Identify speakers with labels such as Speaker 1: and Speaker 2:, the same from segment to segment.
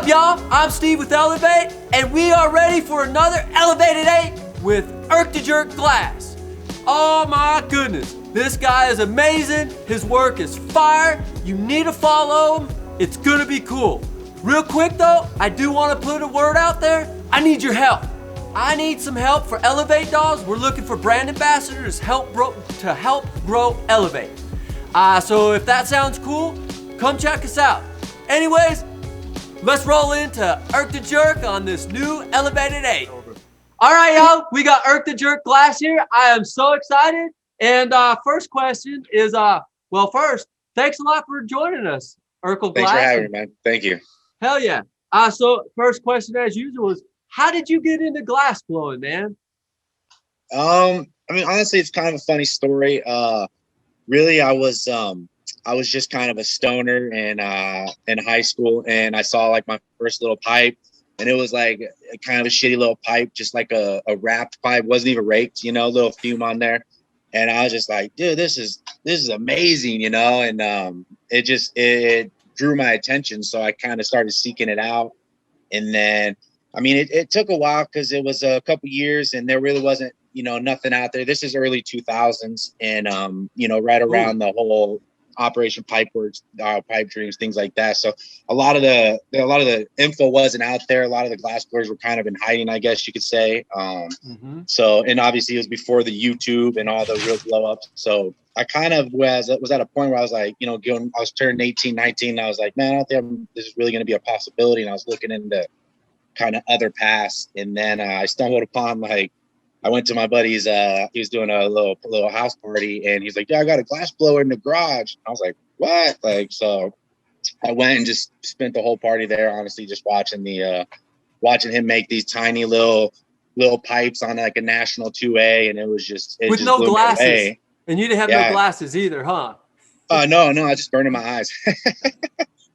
Speaker 1: up, y'all? I'm Steve with Elev8, and we are ready for another Elev8 with Erk Da Jerk Glass. Oh my goodness, this guy is amazing. His work is fire. You need to follow him. It's gonna be cool. Real quick though, I do want to put a word out there. I need your help. I need some help for Elev8 dolls. We're looking for brand ambassadors to help grow Elev8. So if that sounds cool, come check us out. Anyways, let's roll into Erk Da Jerk on this new Elev8. All right, y'all, we got Erk Da Jerk Glass here. I am so excited. And first question is, well, first, thanks a lot for joining us, Erk Glass.
Speaker 2: Thanks for having me, man. Thank you.
Speaker 1: Hell yeah. So first question, as usual, is how did you get into glass blowing, man?
Speaker 2: I mean, honestly, it's kind of a funny story. Really, I was just kind of a stoner in high school, and I saw like my first little pipe, and it was like kind of a shitty little pipe, just like a wrapped pipe, wasn't even raked, you know, little fume on there. And I was just like, dude, this is amazing, you know, and it drew my attention, so I kind of started seeking it out. And then, I mean, it took a while because it was a couple years, and there really wasn't, you know, nothing out there. This is early 2000s, and you know, right around the whole Operation Pipeworks, pipe dreams, things like that. So a lot of the info wasn't out there. A lot of the glass blowers were kind of in hiding, I guess you could say. So, and obviously it was before the YouTube and all the real blow ups. So I kind of was at a point where I was like, you know, I was turning 18, 19. And I was like, man, I don't think this is really going to be a possibility. And I was looking into kind of other paths. And then I stumbled upon, I went to my buddy's, he was doing a little house party, and he's like, yeah, I got a glass blower in the garage. I was like, what? So I went and just spent the whole party there, honestly, just watching him make these tiny little pipes on like a National 2A. And it was just,
Speaker 1: with
Speaker 2: just
Speaker 1: no
Speaker 2: blew me
Speaker 1: glasses.
Speaker 2: away.
Speaker 1: And you didn't have no glasses either, huh?
Speaker 2: No, I was just burning my eyes.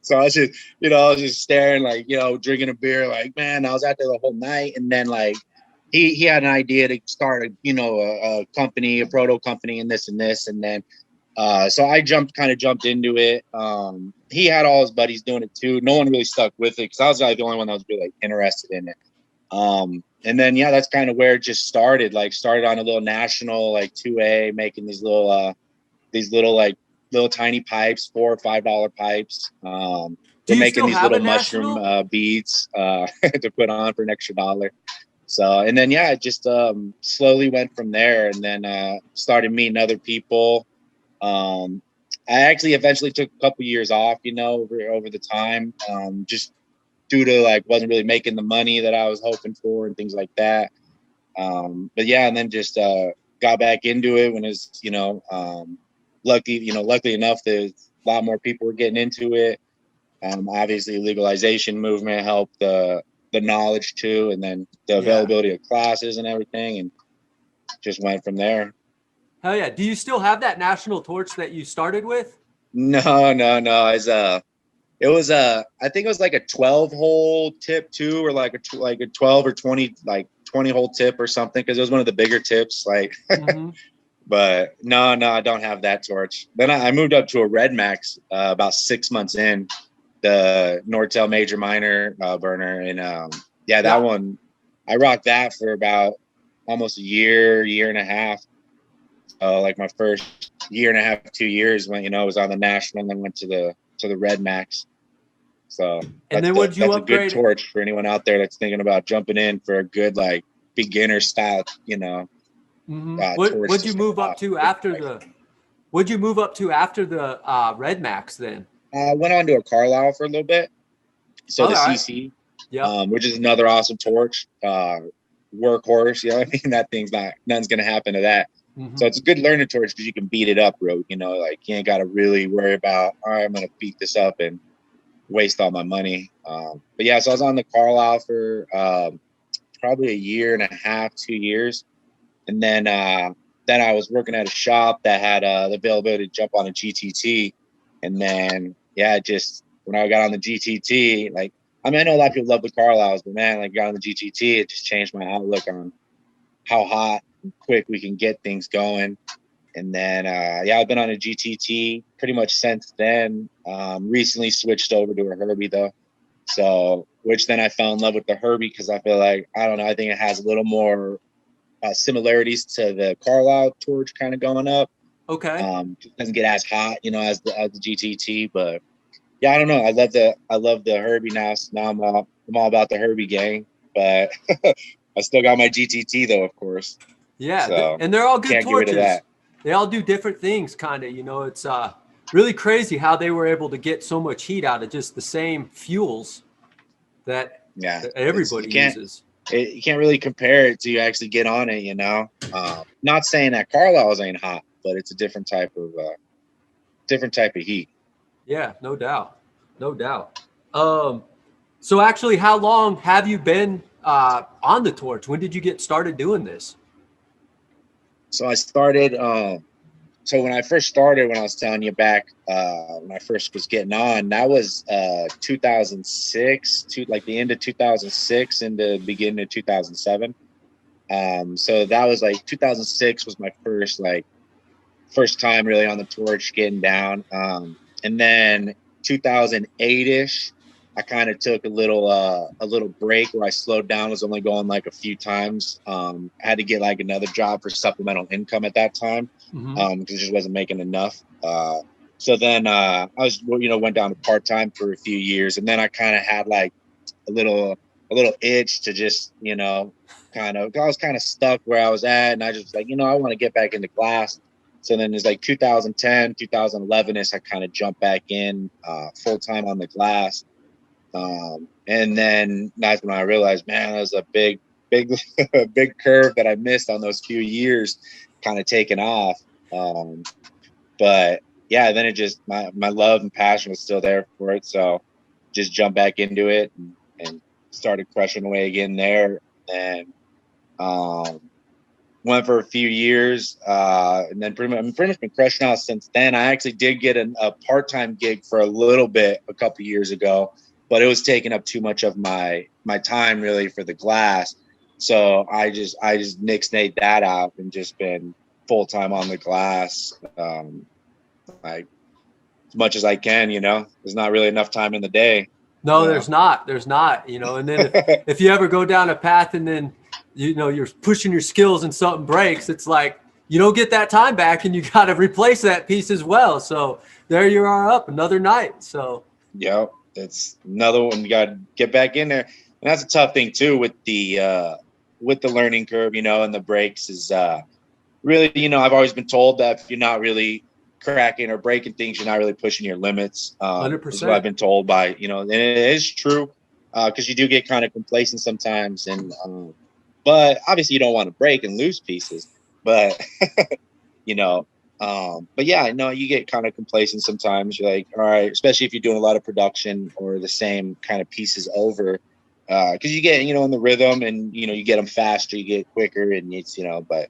Speaker 2: So I was just, you know, I was just staring, like, you know, drinking a beer, like, man, I was out there the whole night. And then he had an idea to start a company, a proto company, and this. And then so I jumped into it. He had all his buddies doing it too. No one really stuck with it because I was like the only one that was really interested in it. And then that's kind of where it just started. Started on a little national 2A, making these little tiny pipes, $4 or $5 pipes. We're making these little mushroom beads to put on for an extra $1. So, and then, it just slowly went from there, and then started meeting other people. I actually eventually took a couple years off, you know, over the time, just due to wasn't really making the money that I was hoping for and things like that. But and then just got back into it when it's, you know, luckily enough that a lot more people were getting into it. Obviously legalization movement helped the knowledge too, and then the availability of classes and everything, and just went from there.
Speaker 1: Hell yeah. Do you still have that national torch that you started with?
Speaker 2: No. It was I think it was like a 12-hole tip too, or like a 12 or 20 20-hole tip or something, because it was one of the bigger tips. But no, I don't have that torch. Then I moved up to a Red Max about 6 months in, the Nortel Major Minor burner, and that one I rocked that for about almost a year and a half. My first year and a half, 2 years, when I was on the national, and then went to the Red Max. So
Speaker 1: and then would you upgrade?
Speaker 2: That's a good torch for anyone out there that's thinking about jumping in for a good beginner style, you know.
Speaker 1: What'd you move up to after the Red Max then?
Speaker 2: I went on to a Carlisle for a little bit. So the CC, which is another awesome torch, workhorse. You know what I mean? That thing's nothing's going to happen to that. So it's a good learning torch because you can beat it up, you know, you ain't got to really worry about, all right, I'm going to beat this up and waste all my money. So I was on the Carlisle for probably a year and a half, 2 years. And then I was working at a shop that had the availability to jump on a GTT. And then, just when I got on the GTT, I know a lot of people love the Carlisles, but man, got on the GTT, it just changed my outlook on how hot and quick we can get things going. And then, I've been on a GTT pretty much since then. Recently switched over to a Herbie though. So, which then I fell in love with the Herbie because I feel like, I don't know, I think it has a little more similarities to the Carlisle torch kind of going up.
Speaker 1: Okay.
Speaker 2: It doesn't get as hot, as the GTT, but yeah, I don't know. I love the Herbie now. So now I'm all about the Herbie gang, but I still got my GTT though, of course.
Speaker 1: Yeah,
Speaker 2: So
Speaker 1: and they're all good
Speaker 2: can't get rid of
Speaker 1: torches.
Speaker 2: that.
Speaker 1: They all do different things, kind of. It's really crazy how they were able to get so much heat out of just the same fuels that
Speaker 2: Yeah,
Speaker 1: everybody uses.
Speaker 2: You can't really compare it to you actually get on it. Not saying that Carlisle's ain't hot, but it's a different type of heat.
Speaker 1: Yeah, no doubt, no doubt. So actually, how long have you been on the torch? When did you get started doing this?
Speaker 2: So I started. So when I first started, when I was telling you back, when I first was getting on, that was 2006 to like the end of 2006 into the beginning of 2007. So that was like 2006 was my first time really on the torch getting down. And then 2008ish, I kind of took a little break where I slowed down, was only going like a few times. I had to get like another job for supplemental income at that time. Because it just wasn't making enough. So then I was, went down to part-time for a few years, and then I kind of had like a little itch to just, I was kind of stuck where I was at, and I just was like, I want to get back into glass. So then it's like 2010, 2011ish, I kind of jumped back in full time on the glass. And then that's when I realized, man, that was a big, big curve that I missed on those few years, kind of taking off. But yeah, then it just, my love and passion was still there for it. So just jumped back into it and started crushing away again there. And went for a few years, and then pretty much been crushing out since then. I actually did get a part-time gig for a little bit a couple years ago, but it was taking up too much of my time really for the glass. So I just nixed that out and just been full-time on the glass, like as much as I can. There's not really enough time in the day.
Speaker 1: No, there's not. There's not. And then if you ever go down a path and then you're pushing your skills and something breaks, it's like you don't get that time back, and you got to replace that piece as well. So there you are, up another night. So
Speaker 2: yeah, it's another one. You got to get back in there, and that's a tough thing too with the learning curve, and the breaks is really, I've always been told that if you're not really cracking or breaking things, you're not really pushing your limits.
Speaker 1: 100%.
Speaker 2: Is what I've been told by, and it is true, because you do get kind of complacent sometimes, and but obviously you don't want to break and lose pieces, but but yeah, no, you get kind of complacent sometimes. You're like, all right, especially if you're doing a lot of production or the same kind of pieces over, because you get, in the rhythm, and you get them faster, you get quicker, and it's, but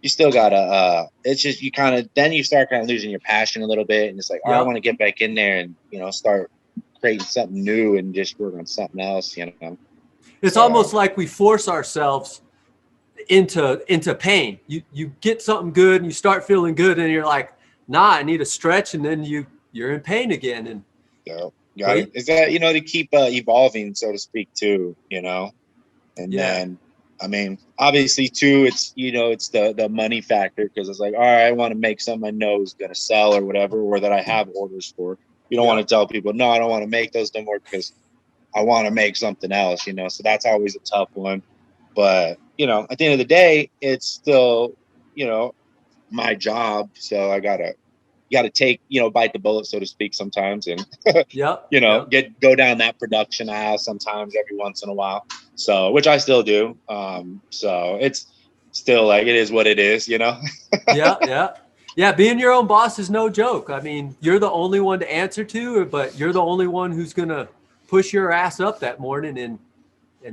Speaker 2: you still gotta, it's just, then you start kind of losing your passion a little bit, and it's like, oh, I want to get back in there and start creating something new and just work on something else.
Speaker 1: It's almost like we force ourselves into pain. You get something good and you start feeling good, and you're like, nah, I need a stretch, and then you're in pain again. And
Speaker 2: is that, to keep evolving, so to speak, too, and then I mean, obviously too, it's, it's the money factor, because it's like, all right, I want to make something I know is going to sell or whatever, or that I have orders for. You don't want to tell people, no, I don't want to make those no more, because I want to make something else, so that's always a tough one. But, at the end of the day, it's still, my job. So I gotta take, bite the bullet, so to speak, sometimes, and go down that production aisle sometimes every once in a while. So, which I still do. So it's still like, it is what it is,
Speaker 1: Yeah. Being your own boss is no joke. I mean, you're the only one to answer to, but you're the only one who's gonna push your ass up that morning and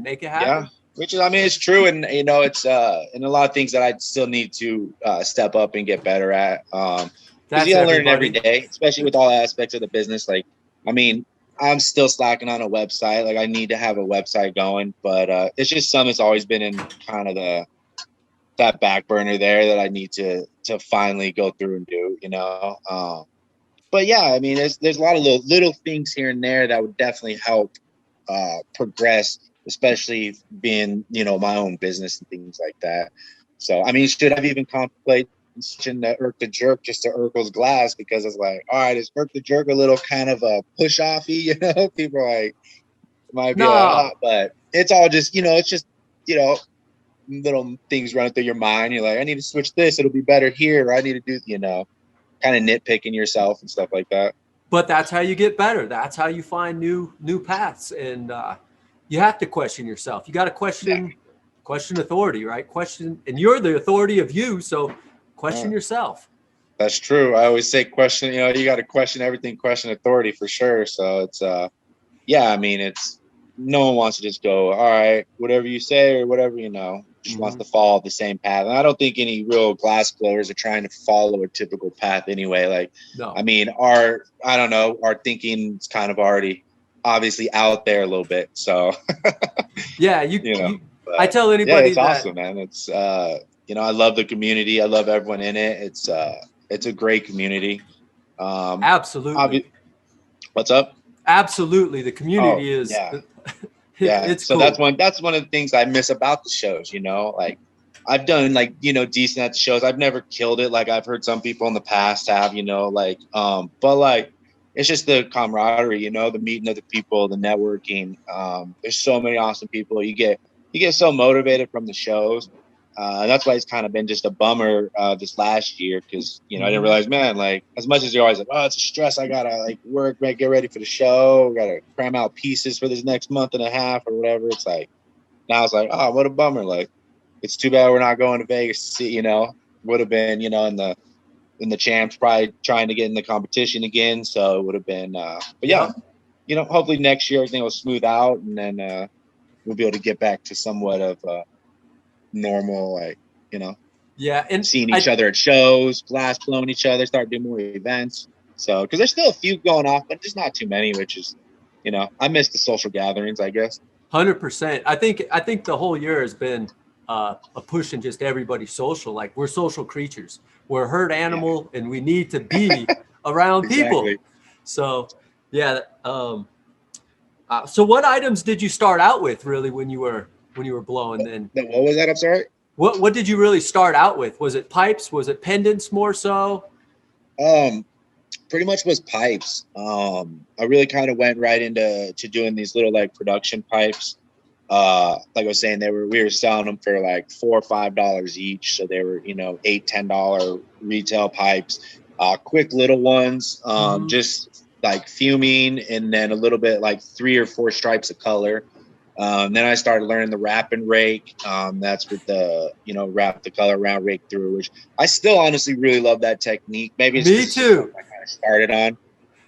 Speaker 1: make it happen.
Speaker 2: Yeah, which is, I mean, it's true, and it's and a lot of things that I still need to step up and get better at. Because you learn every day, especially with all aspects of the business. Like, I mean, I'm still slacking on a website. Like, I need to have a website going, but it's just something that's always been in kind of that back burner there that I need to finally go through and do. But yeah, I mean, there's a lot of little things here and there that would definitely help progress, especially being, my own business and things like that. So, I mean, should I've even contemplated switching the Erk Da Jerk just to Erkle's Glass, because it's like, all right, is Erk Da Jerk a little kind of a push offy, people are like, might be like,
Speaker 1: No,
Speaker 2: but it's all just, it's just, you know, little things running through your mind. You're like, I need to switch this. It'll be better here. Or I need to do, kind of nitpicking yourself and stuff like that.
Speaker 1: but that's how you get better. That's how you find new paths, and you have to question yourself. You got to
Speaker 2: Yeah.
Speaker 1: question authority, right? Question, and you're the authority of you, so question yourself.
Speaker 2: That's true. I always say question, you got to question everything, question authority for sure. So it's, yeah, I mean, it's, no one wants to just go, all right, whatever you say or whatever, just wants to follow the same path. And I don't think any real glass blowers are trying to follow a typical path anyway. Like,
Speaker 1: No.
Speaker 2: I mean, our thinking is kind of already obviously out there a little bit. So,
Speaker 1: Yeah, I tell
Speaker 2: yeah,
Speaker 1: anybody
Speaker 2: it's
Speaker 1: that
Speaker 2: awesome, man. It's, I love the community. I love everyone in it. It's a great community.
Speaker 1: absolutely,
Speaker 2: What's up?
Speaker 1: absolutely, the
Speaker 2: Oh,
Speaker 1: community is
Speaker 2: yeah. Yeah.
Speaker 1: it's
Speaker 2: So
Speaker 1: cool.
Speaker 2: that's one of the things I miss about the shows, like I've done like, decent at the shows. I've never killed it. Like I've heard some people in the past have, but like it's just the camaraderie, the meeting of the people, the networking. There's so many awesome people. You get so motivated from the shows. That's why it's kind of been just a bummer this last year, because I didn't realize, man, like as much as you're always like, oh, it's a stress. I gotta like work, get ready for the show. Gotta cram out pieces for this next month and a half or whatever. It's like now it's like, oh, what a bummer. Like it's too bad we're not going to Vegas to see. Would have been in the champs, probably trying to get in the competition again. So it would have been. But yeah, hopefully next year everything will smooth out, and then we'll be able to get back to somewhat of normal, like,
Speaker 1: Yeah, and
Speaker 2: seeing each other at shows, glass blowing each other, start doing more events. So, because there's still a few going off, but just not too many, which is, I miss the social gatherings, I guess.
Speaker 1: 100%. I think the whole year has been a push in just everybody social. Like we're social creatures. We're a herd animal, and we need to be around people.
Speaker 2: Exactly.
Speaker 1: So, yeah. So, what items did you start out with, really, when you were blowing? Then,
Speaker 2: What was that? I'm sorry.
Speaker 1: what did you really start out with? Was it pipes? Was it pendants more so?
Speaker 2: Pretty much was pipes. I really kind of went right into doing these little like production pipes. Like I was saying, we were selling them for like $4 or $5 each. So they were, $8-10 retail pipes, quick little ones, just like fuming, and then a little bit like 3 or 4 stripes of color. Then I started learning the wrap and rake. That's with the, wrap the color around, rake through, which I still honestly really love that technique. Maybe it's
Speaker 1: Me
Speaker 2: just
Speaker 1: too.
Speaker 2: I kind of started on,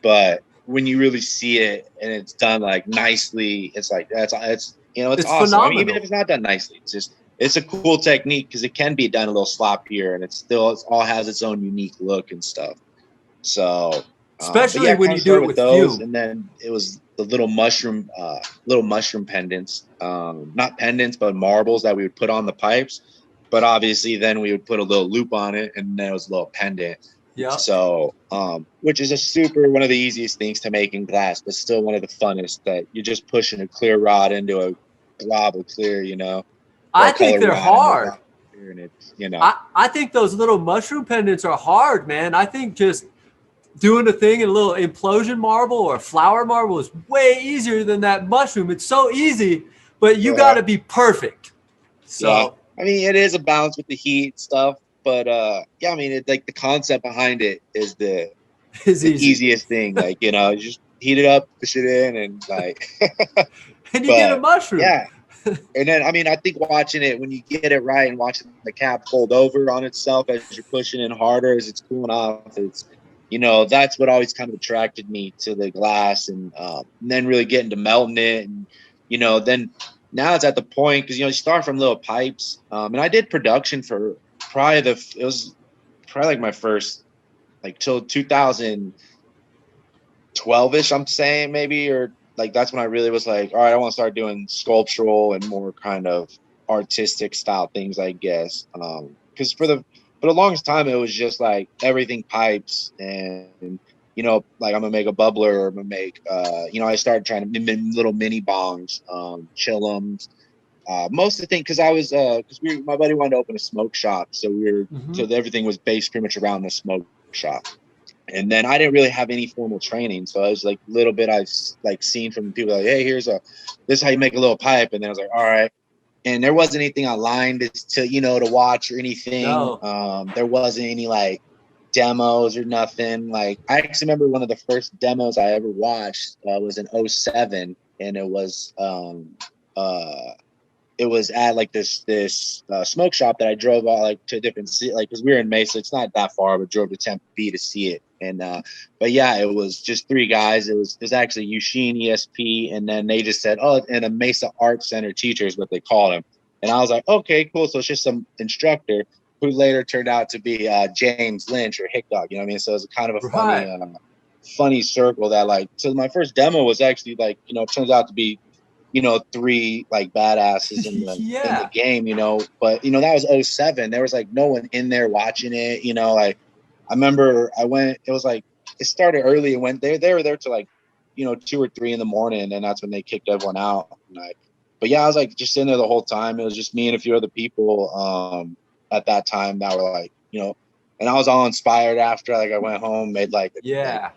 Speaker 2: but when you really see it and it's done like nicely, it's like, it's
Speaker 1: It's
Speaker 2: awesome. I mean, even
Speaker 1: phenomenal.
Speaker 2: if it's not done nicely, it's a cool technique, because it can be done a little sloppier, and it's all has its own unique look and stuff. So, but
Speaker 1: Especially
Speaker 2: yeah,
Speaker 1: when
Speaker 2: kind
Speaker 1: you
Speaker 2: of
Speaker 1: do
Speaker 2: started
Speaker 1: it
Speaker 2: with
Speaker 1: with
Speaker 2: those,
Speaker 1: fume.
Speaker 2: and then it was the little mushroom pendants, not pendants, but marbles that we would put on the pipes. But obviously, then we would put a little loop on it, and then it was a little pendant.
Speaker 1: Yeah.
Speaker 2: So, which is one of the easiest things to make in glass, but still one of the funnest, that you're just pushing a clear rod into a glob of clear, or
Speaker 1: I
Speaker 2: a
Speaker 1: think
Speaker 2: color
Speaker 1: they're
Speaker 2: rod into a glob
Speaker 1: hard.
Speaker 2: of clear, and it's,
Speaker 1: I think those little mushroom pendants are hard, man. I think just doing a thing in a little implosion marble or flower marble is way easier than that mushroom. It's so easy, but you got
Speaker 2: yeah,
Speaker 1: to be perfect.
Speaker 2: yeah.
Speaker 1: So
Speaker 2: I mean, it is a balance with the heat stuff, but yeah, I mean, like the concept behind it is the
Speaker 1: it's easy.
Speaker 2: easiest thing. Like, you just heat it up, push it in, and like,
Speaker 1: And you get a
Speaker 2: but
Speaker 1: mushroom.
Speaker 2: yeah. And then, I mean, I think watching it, when you get it right and watching the cap fold over on itself as you're pushing in harder, as it's cooling off, that's what always kind of attracted me to the glass, and then really getting to melting it. And, then now it's at the point, because, you start from little pipes. And I did production for it was probably like my first, like till 2012-ish, I'm saying, maybe, or like that's when I really was like, all right, I want to start doing sculptural and more kind of artistic style things, I guess. Because for the longest time, it was just like everything pipes, and you know, like I'm gonna make a bubbler or I'm gonna make, you know, I started trying to little mini bongs, chillums, most of the thing, because I was, because my buddy wanted to open a smoke shop, so
Speaker 1: Mm-hmm.
Speaker 2: so everything was based pretty much around the smoke shop. And then I didn't really have any formal training, so I was like little bit I've like seen from people like, hey, this is how you make a little pipe, and then I was like, all right. And there wasn't anything online to you know to watch or anything.
Speaker 1: No.
Speaker 2: There wasn't any like demos or nothing. Like I actually remember one of the first demos I ever watched was in '07, and uh it was at like this smoke shop that I drove all like to a different city, like because we were in Mesa. It's not that far, but drove to Tempe to see it. And but yeah, it was just three guys. It was actually Eugene, ESP, and then they just said, oh, and a Mesa Art Center teacher is what they called him. And I was like, okay, cool. So it's just some instructor who later turned out to be James Lynch or Hick Dog. You know what I mean? So it was kind of a
Speaker 1: Right.
Speaker 2: funny circle that like. So my first demo was actually like, you know, it turns out to be, you know, three like badasses in the
Speaker 1: Yeah.
Speaker 2: game, you know. But you know, that was '07. There was like no one in there watching it, you know. Like I remember I went, it was like it started early and went there. They were there to like, you know, 2 or 3 in the morning, and that's when they kicked everyone out. But yeah, I was like just sitting there the whole time. It was just me and a few other people at that time that were like, you know, and I was all inspired after like I went home, made like
Speaker 1: Yeah.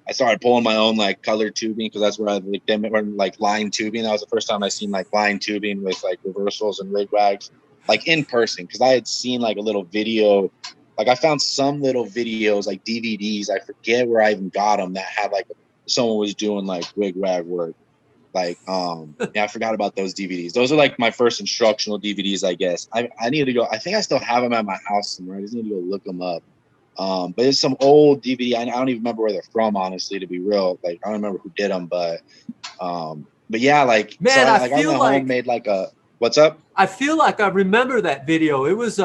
Speaker 2: I started pulling my own like color tubing because that's where I like them were like line tubing. That was the first time I seen like line tubing with like reversals and rig wags like in person, because I had seen like a little video. Like I found some little videos like DVDs. I forget where I even got them that had like someone was doing like rig wag work. Like yeah, I forgot about those DVDs. Those are like my first instructional DVDs, I guess. I need to go. I think I still have them at my house somewhere. I just need to go look them up. But it's some old DVD. I don't even remember where they're from, honestly, to be real. Like I don't remember who did them, but yeah, like so
Speaker 1: Man, I
Speaker 2: I
Speaker 1: feel
Speaker 2: went home,
Speaker 1: like
Speaker 2: made like a what's up?
Speaker 1: I remember that video. It was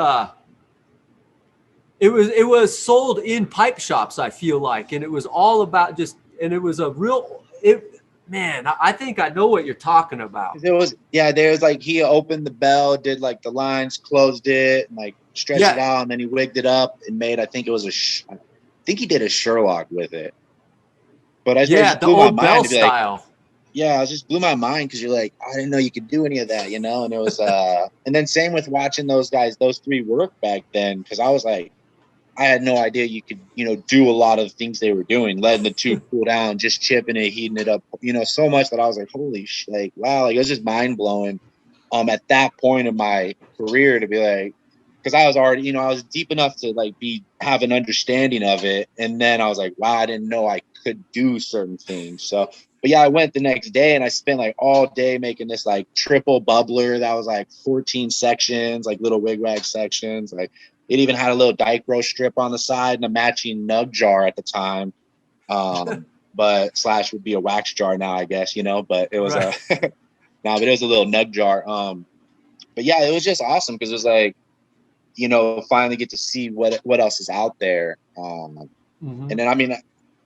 Speaker 1: sold in pipe shops, I feel like, and it was all about just and it was a real it man, I think I know what you're talking about.
Speaker 2: There was yeah, there was like he opened the bell, did like the lines, closed it, and like stretched it
Speaker 1: Yeah.
Speaker 2: out, and then he wigged it up and made. I think it was I think he did a Sherlock with it. But it
Speaker 1: Yeah,
Speaker 2: just
Speaker 1: the
Speaker 2: blew my
Speaker 1: old
Speaker 2: mind
Speaker 1: Bell
Speaker 2: to be like,
Speaker 1: style.
Speaker 2: yeah, it just blew my mind because you're like, I didn't know you could do any of that, you know? And it was, and then same with watching those guys, those three work back then, because I was like, I had no idea you could, you know, do a lot of things they were doing, letting the tube cool down, just chipping it, heating it up, you know, so much that I was like, holy shit, like, wow, like it was just mind blowing. At that point of my career to be like, because I was already, you know, I was deep enough to like have an understanding of it, and then I was like, wow, I didn't know I could do certain things. So, but yeah, I went the next day and I spent like all day making this like triple bubbler that was like 14 sections, like little wigwag sections. Like it even had a little dicro strip on the side and a matching nug jar at the time. But slash would be a wax jar now, I guess, you know, but it was
Speaker 1: Right.
Speaker 2: a no, but it was a little nug jar. But yeah, it was just awesome because it was like, you know, finally get to see what else is out there.
Speaker 1: Hmm.
Speaker 2: And then I mean,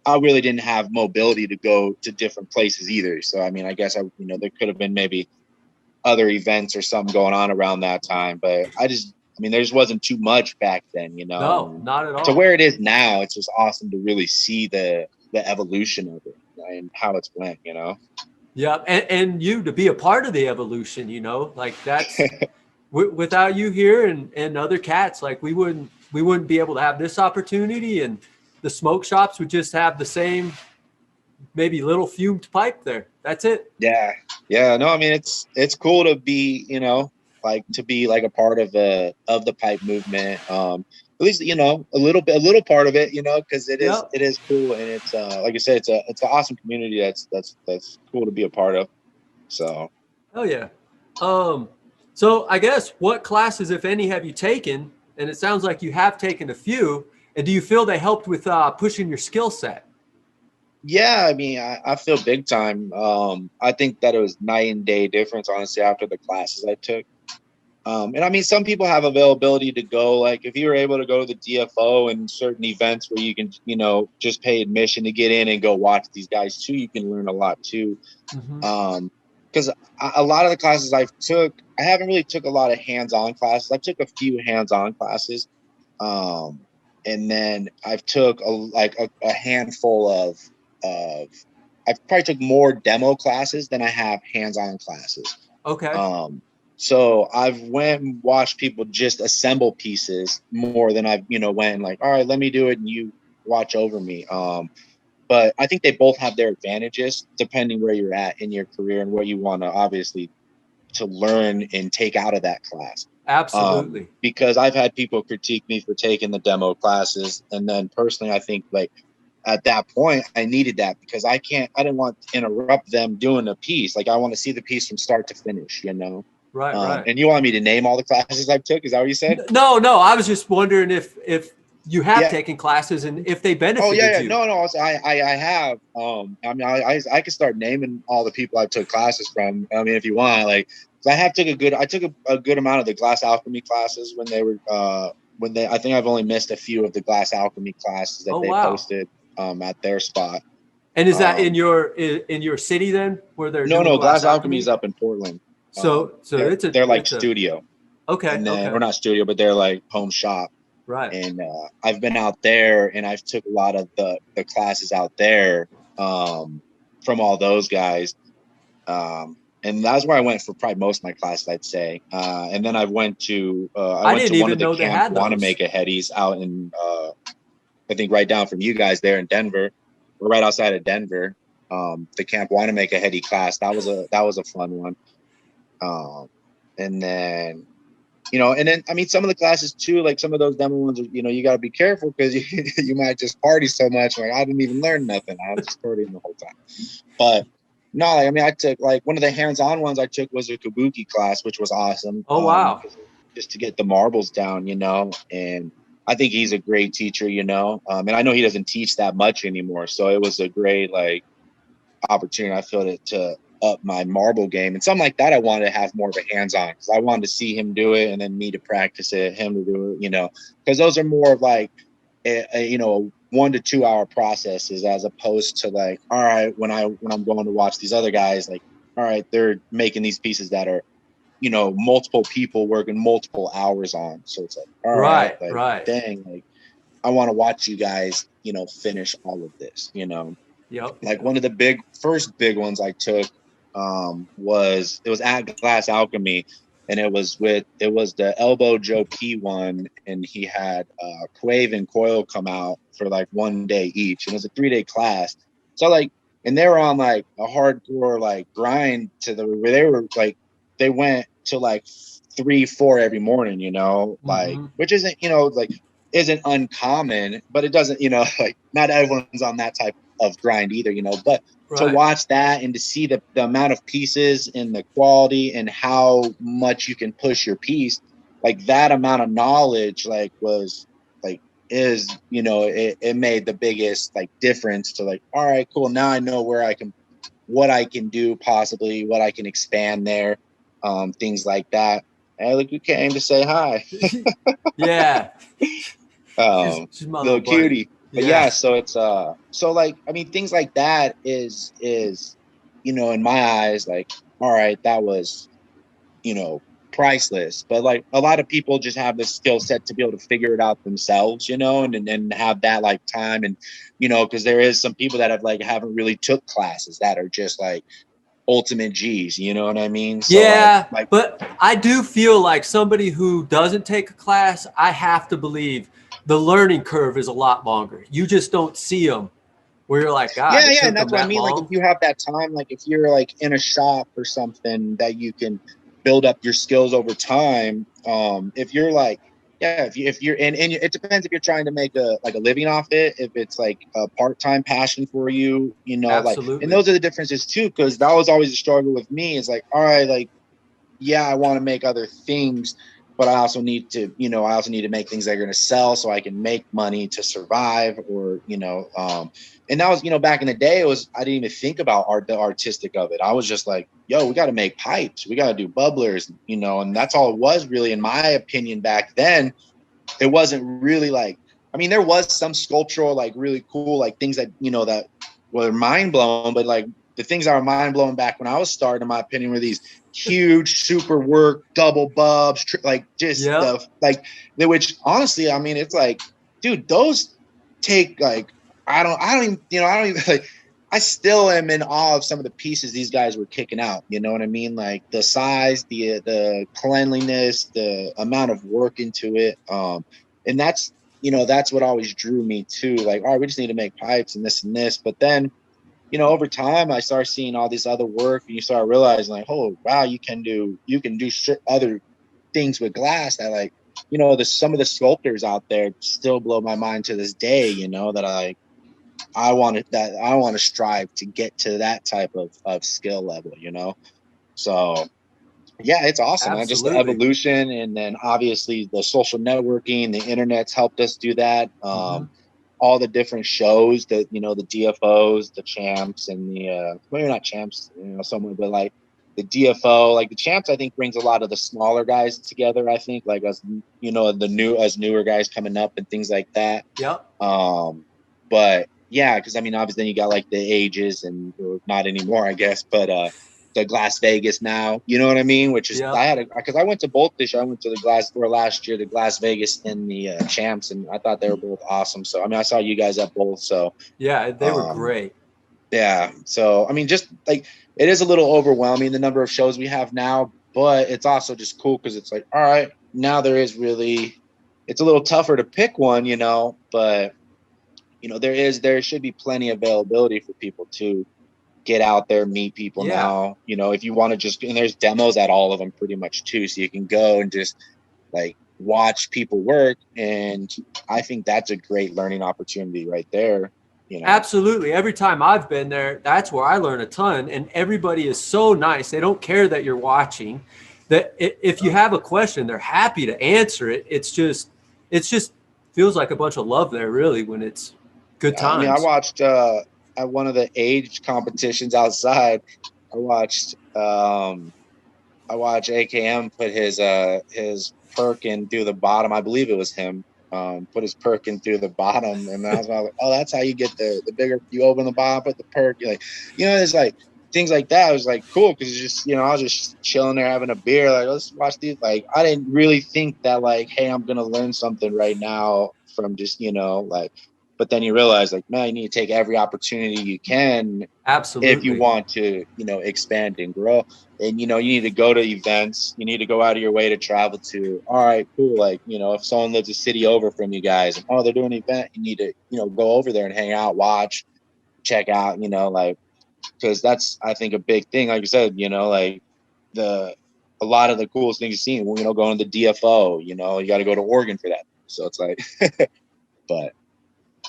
Speaker 2: I really didn't have mobility to go to different places either. So I mean, I guess you know, there could have been maybe other events or something going on around that time, but I mean, there just wasn't too much back then, you know.
Speaker 1: No,
Speaker 2: And
Speaker 1: not at
Speaker 2: to
Speaker 1: all.
Speaker 2: where it is now, it's just awesome to really see the evolution of it, right, and how it's went, you know.
Speaker 1: Yeah, and you to be a part of the evolution, like that's without you here and other cats, like we wouldn't be able to have this opportunity, and the smoke shops would just have the same maybe little fumed pipe there. That's it.
Speaker 2: Yeah, yeah. No, I mean it's cool to be, you know, like to be like a part of the pipe movement. At least you know a little part of it, you know, because
Speaker 1: Yep.
Speaker 2: it is cool, and it's like I said, it's an awesome community that's cool to be a part of. So
Speaker 1: Oh yeah. Um, so I guess what classes, if any, have you taken? And it sounds like you have taken a few. And do you feel they helped with pushing your skill set?
Speaker 2: yeah, I mean I feel big time. I think that it was night and day difference, honestly, after the classes I took. And I mean, some people have availability to go. Like, if you were able to go to the DFO and certain events where you can, you know, just pay admission to get in and go watch these guys too, you can learn a lot too.
Speaker 1: Hmm.
Speaker 2: Because a lot of the classes I've took, I haven't really took a lot of hands-on classes. I took a few hands-on classes, um, and then I've took a handful of I've probably took more demo classes than I have hands-on classes.
Speaker 1: Okay.
Speaker 2: So I've went and watched people just assemble pieces more than I've, went like, all right, let me do it and you watch over me. But I think they both have their advantages depending where you're at in your career and what you want to obviously to learn and take out of that class.
Speaker 1: Absolutely.
Speaker 2: Because I've had people critique me for taking the demo classes. And then personally, I think like at that point, I needed that because I didn't want to interrupt them doing a piece. Like I want to see the piece from start to finish,
Speaker 1: Right.
Speaker 2: And you want me to name all the classes I took? Is that what you said?
Speaker 1: No, I was just wondering if you have
Speaker 2: Yeah.
Speaker 1: taken classes and if they
Speaker 2: Oh
Speaker 1: benefited
Speaker 2: yeah.
Speaker 1: you.
Speaker 2: No. I have. I mean, I could start naming all the people I took classes from. I mean, if you want, like, I took a good amount of the glass alchemy classes when they were I think I've only missed a few of the glass alchemy classes that
Speaker 1: Oh,
Speaker 2: they
Speaker 1: wow.
Speaker 2: posted at their spot.
Speaker 1: And is that in your city then, where they're doing
Speaker 2: No,
Speaker 1: glass
Speaker 2: glass alchemy
Speaker 1: alchemy?
Speaker 2: is up in Portland.
Speaker 1: So
Speaker 2: They're like
Speaker 1: it's a
Speaker 2: studio,
Speaker 1: okay.
Speaker 2: and then
Speaker 1: Okay.
Speaker 2: or not studio, but they're like home shop.
Speaker 1: Right.
Speaker 2: And I've been out there and I've took a lot of the classes out there from all those guys. And that's where I went for probably most of my classes, I'd say. And then I went to
Speaker 1: I
Speaker 2: to
Speaker 1: didn't
Speaker 2: one
Speaker 1: even
Speaker 2: of the
Speaker 1: know they
Speaker 2: Camp
Speaker 1: had those.
Speaker 2: Wanamaker headies out in I think right down from you guys there in Denver. We're right outside of Denver. The Camp Wanamaker heady class, that was a fun one. And then and then I mean some of the classes too, like some of those demo ones, you got to be careful because you might just party so much. Like I didn't even learn nothing. I was just partying the whole time. But no, like, I mean, I took like one of the hands-on ones I took was a kabuki class, which was awesome.
Speaker 1: Oh, wow.
Speaker 2: Just to get the marbles down, and I think he's a great teacher, and I know he doesn't teach that much anymore. So it was a great like opportunity. I feel to up my marble game and something like that. I wanted to have more of a hands-on because I wanted to see him do it and then me to practice it, him to do it, because those are more of like a 1 to 2 hour processes as opposed to like, all right, when I'm going to watch these other guys, like, all right, they're making these pieces that are, multiple people working multiple hours on. So it's like, all right, like,
Speaker 1: Right.
Speaker 2: dang, like I want to watch you guys, finish all of this,
Speaker 1: Yep.
Speaker 2: like one of the first big ones I took was at Glass Alchemy, and it was the Elbow Joe P one, and he had Quave and Coil come out for like 1 day each, and it was a 3-day class. So like, and they were on like a hardcore like grind where they were like they went to like 3-4 every morning, like which isn't like isn't uncommon, but it doesn't like not everyone's on that type of grind either, but to watch that and to see the amount of pieces and the quality and how much you can push your piece, like that amount of knowledge, like was like is it made the biggest like difference to like, all right, cool, now I know what I can do, possibly what I can expand there, things like that. Hey, look, you came to say hi.
Speaker 1: Yeah. She's my
Speaker 2: little cutie. But
Speaker 1: yeah,
Speaker 2: so it's so like I mean things like that is in my eyes like, all right, that was priceless. But like a lot of people just have the skill set to be able to figure it out themselves, and have that like time and because there is some people that haven't really took classes that are just like ultimate G's, you know what I mean? So
Speaker 1: yeah,
Speaker 2: like
Speaker 1: but I do feel like somebody who doesn't take a class, I have to believe the learning curve is a lot longer. You just don't see them where you're like, God, it
Speaker 2: yeah,
Speaker 1: took
Speaker 2: and
Speaker 1: them
Speaker 2: that's what I
Speaker 1: that
Speaker 2: mean. Like if
Speaker 1: long.
Speaker 2: you have that time, like if you're like in a shop or something that you can build up your skills over time. If you're like, yeah, if you're and it depends if you're trying to make a living off it, if it's like a part-time passion for you, like, and
Speaker 1: Absolutely.
Speaker 2: those are the differences too, because that was always a struggle with me. Is like, all right, like, yeah, I want to make other things, but I also need to, make things that are going to sell so I can make money to survive, or, and that was, back in the day, I didn't even think about the artistic of it. I was just like, yo, we got to make pipes. We got to do bubblers, and that's all it was really, in my opinion, back then. It wasn't really like, I mean, there was some sculptural, like really cool, like things that, that were mind blowing, but like the things that were mind blowing back when I was starting, in my opinion, were these huge super work double bubs, like just
Speaker 1: Yep.
Speaker 2: the like which honestly, I mean, it's like dude, those take like I don't even I don't even like I still am in awe of some of the pieces these guys were kicking out. You know what I mean? Like the size, the cleanliness, the amount of work into it. And that's that's what always drew me too. Like, all right, we just need to make pipes and this and this. But then, over time, I started seeing all this other work, and you start realizing, like, oh wow, you can do other things with glass that, like, some of the sculptors out there still blow my mind to this day. That I want to strive to get to that type of skill level. So yeah, it's awesome, man. Just the
Speaker 1: Absolutely.
Speaker 2: evolution, and then obviously the social networking, the internet's helped us do that.
Speaker 1: Hmm.
Speaker 2: All the different shows that the DFOs, the champs, and the maybe not champs, somewhere, but like the DFO, like the champs, I think brings a lot of the smaller guys together. I think like us, the newer guys coming up and things like that.
Speaker 1: Yep.
Speaker 2: But yeah, because I mean, obviously then you got like the ages and or not anymore, I guess, but the Glass Vegas now, you know what I mean? Which is
Speaker 1: Yep.
Speaker 2: because I went to both this year. I went to the Glass or last year, the Glass Vegas and the champs, and I thought they were both awesome. So I mean, I saw you guys at both. So
Speaker 1: Yeah, they were
Speaker 2: um,
Speaker 1: great.
Speaker 2: yeah. So I mean, just like it is a little overwhelming the number of shows we have now, but it's also just cool because it's like, all right, now it's a little tougher to pick one, but there should be plenty of availability for people to get out there, meet people
Speaker 1: Yeah.
Speaker 2: now. If you want to and there's demos at all of them pretty much too. So you can go and just like watch people work. And I think that's a great learning opportunity right there.
Speaker 1: Absolutely. Every time I've been there, that's where I learn a ton. And everybody is so nice. They don't care that you're watching. That if you have a question, they're happy to answer it. It's just feels like a bunch of love there, really, when it's good
Speaker 2: I mean, I
Speaker 1: times.
Speaker 2: watched at one of the age competitions outside. I watched AKM put his Perkin through the bottom. I believe it was him. Put his Perkin through the bottom, and I was like, "Oh, that's how you get the bigger. You open the bottom, put the perk. You're like, it's like things like that. I was like, cool, because just I was just chilling there having a beer. Like, let's watch these. Like, I didn't really think that like, hey, I'm gonna learn something right now from just like. But then you realize, like, man, you need to take every opportunity you can if you
Speaker 1: Absolutely.
Speaker 2: want to, expand and grow. And you need to go to events, you need to go out of your way to travel to, all right, cool, like, if someone lives a city over from you guys and they're doing an event, you need to go over there and hang out, watch, check out, like, because that's, I think, a big thing, like you said, like the a lot of the coolest things you've seen, going to the DFO, you got to go to Oregon for that, so it's like but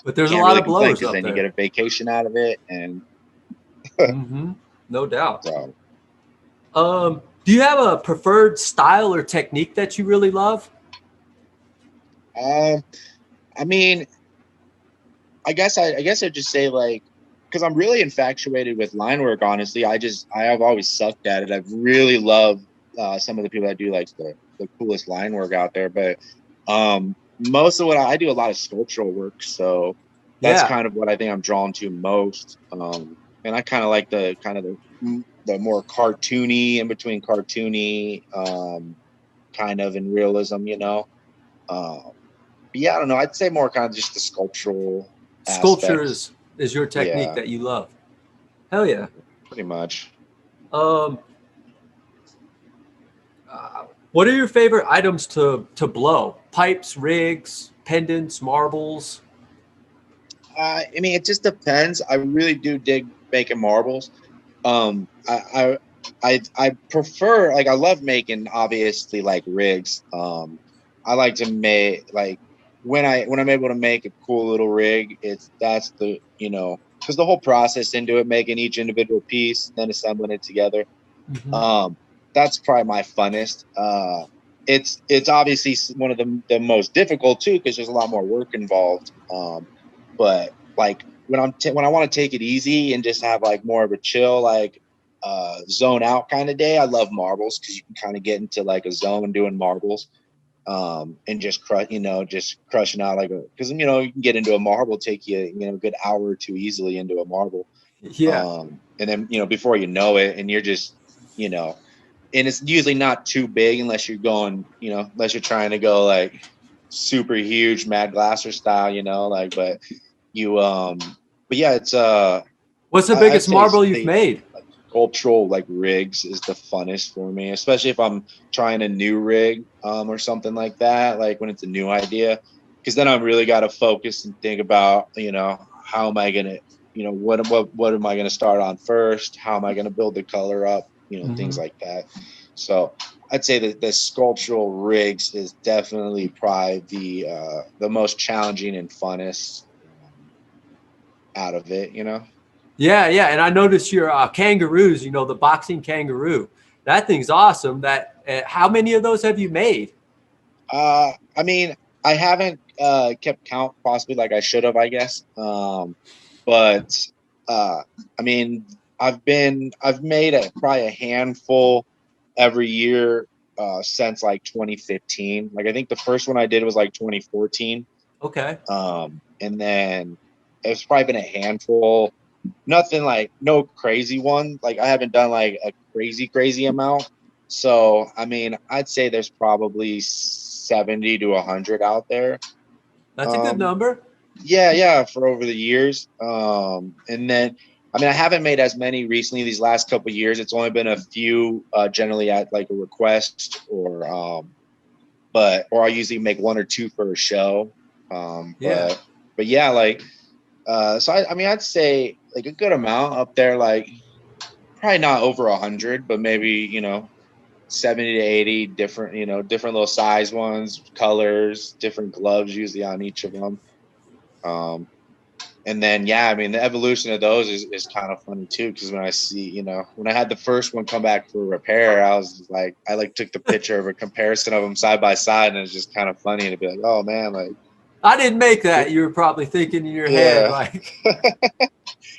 Speaker 1: But there's a
Speaker 2: can't
Speaker 1: lot
Speaker 2: really
Speaker 1: of
Speaker 2: complain
Speaker 1: blowers
Speaker 2: because
Speaker 1: up
Speaker 2: then you get
Speaker 1: there.
Speaker 2: a vacation out of it. And
Speaker 1: No doubt.
Speaker 2: so
Speaker 1: Do you have a preferred style or technique that you really love?
Speaker 2: um I mean, I guess I'd just say, like, because I'm really infatuated with line work. Honestly, I have always sucked at it. I've really loved some of the people that do like the coolest line work out there. But most of what I do a lot of sculptural work, so that's
Speaker 1: Yeah.
Speaker 2: kind of what I think I'm drawn to most. And I kind of like the more cartoony, in between cartoony, kind of in realism. Um, but yeah, I don't know. I'd say more kind of just the sculptural
Speaker 1: Sculpture
Speaker 2: aspects.
Speaker 1: is your technique
Speaker 2: Yeah,
Speaker 1: that you love. Hell yeah.
Speaker 2: pretty much.
Speaker 1: Um, what are your favorite items to blow? Pipes, rigs, pendants, marbles?
Speaker 2: I mean, it just depends. I really do dig making marbles. I prefer, like, I love making, obviously, like, rigs. I like to make, like, when I'm able to make a cool little rig, that's because the whole process into it, making each individual piece, then assembling it together.
Speaker 1: Hmm.
Speaker 2: Um, that's probably my funnest. It's obviously one of the most difficult too, because there's a lot more work involved. But like when I want to take it easy and just have like more of a chill, like zone out kind of day, I love marbles because you can kind of get into like a zone doing marbles. And just crushing out like because you can get into a marble, take you a good hour or two easily into a marble.
Speaker 1: Yeah.
Speaker 2: And then before you know it, and you're just you know and it's usually not too big unless you're going, unless you're trying to go like super huge Mad Glasser style, you know, like, but you, but yeah, it's,
Speaker 1: What's the
Speaker 2: I'd
Speaker 1: biggest
Speaker 2: say
Speaker 1: marble you've
Speaker 2: the
Speaker 1: made?
Speaker 2: sculptural like rigs is the funnest for me, especially if I'm trying a new rig, or something like that, like when it's a new idea, because then I'm really got to focus and think about, you know, how am I gonna, you know, what am I gonna start on first? How am I gonna build the color up? You know, things
Speaker 1: Hmm.
Speaker 2: like that. So I'd say that the sculptural rigs is definitely probably the most challenging and funnest, out of it, you know.
Speaker 1: Yeah, yeah. And I noticed your kangaroos, you know, the boxing kangaroo. That thing's awesome. That how many of those have you made?
Speaker 2: I mean, I haven't kept count possibly like I should have, I guess. But uh, I mean, I've made probably a handful every year since like 2015. Like I think the first one I did was like 2014.
Speaker 1: Okay.
Speaker 2: And then it's probably been a handful. Nothing like no crazy one. Like I haven't done like a crazy amount. So I mean, I'd say there's probably 70 to 100 out there.
Speaker 1: That's a good
Speaker 2: Um,
Speaker 1: number.
Speaker 2: yeah, for over the years. And then I mean, I haven't made as many recently these last couple of years. It's only been a few, generally at like a request or or I usually make one or two for a show. Um,
Speaker 1: Yeah.
Speaker 2: but but yeah, like so I mean, I'd say like a good amount up there, like probably not over 100, but maybe, you know, 70 to 80 different, you know, different little size ones, colors, different gloves usually on each of them. Um, and then, yeah, I mean, the evolution of those is kind of funny too. Cause when I see, you know, when I had the first one come back for repair, I was like, I like took the picture of a comparison of them side by side. And it's just kind of funny to be like, oh man, like,
Speaker 1: I didn't make that. You were probably thinking in your head,
Speaker 2: yeah.
Speaker 1: like,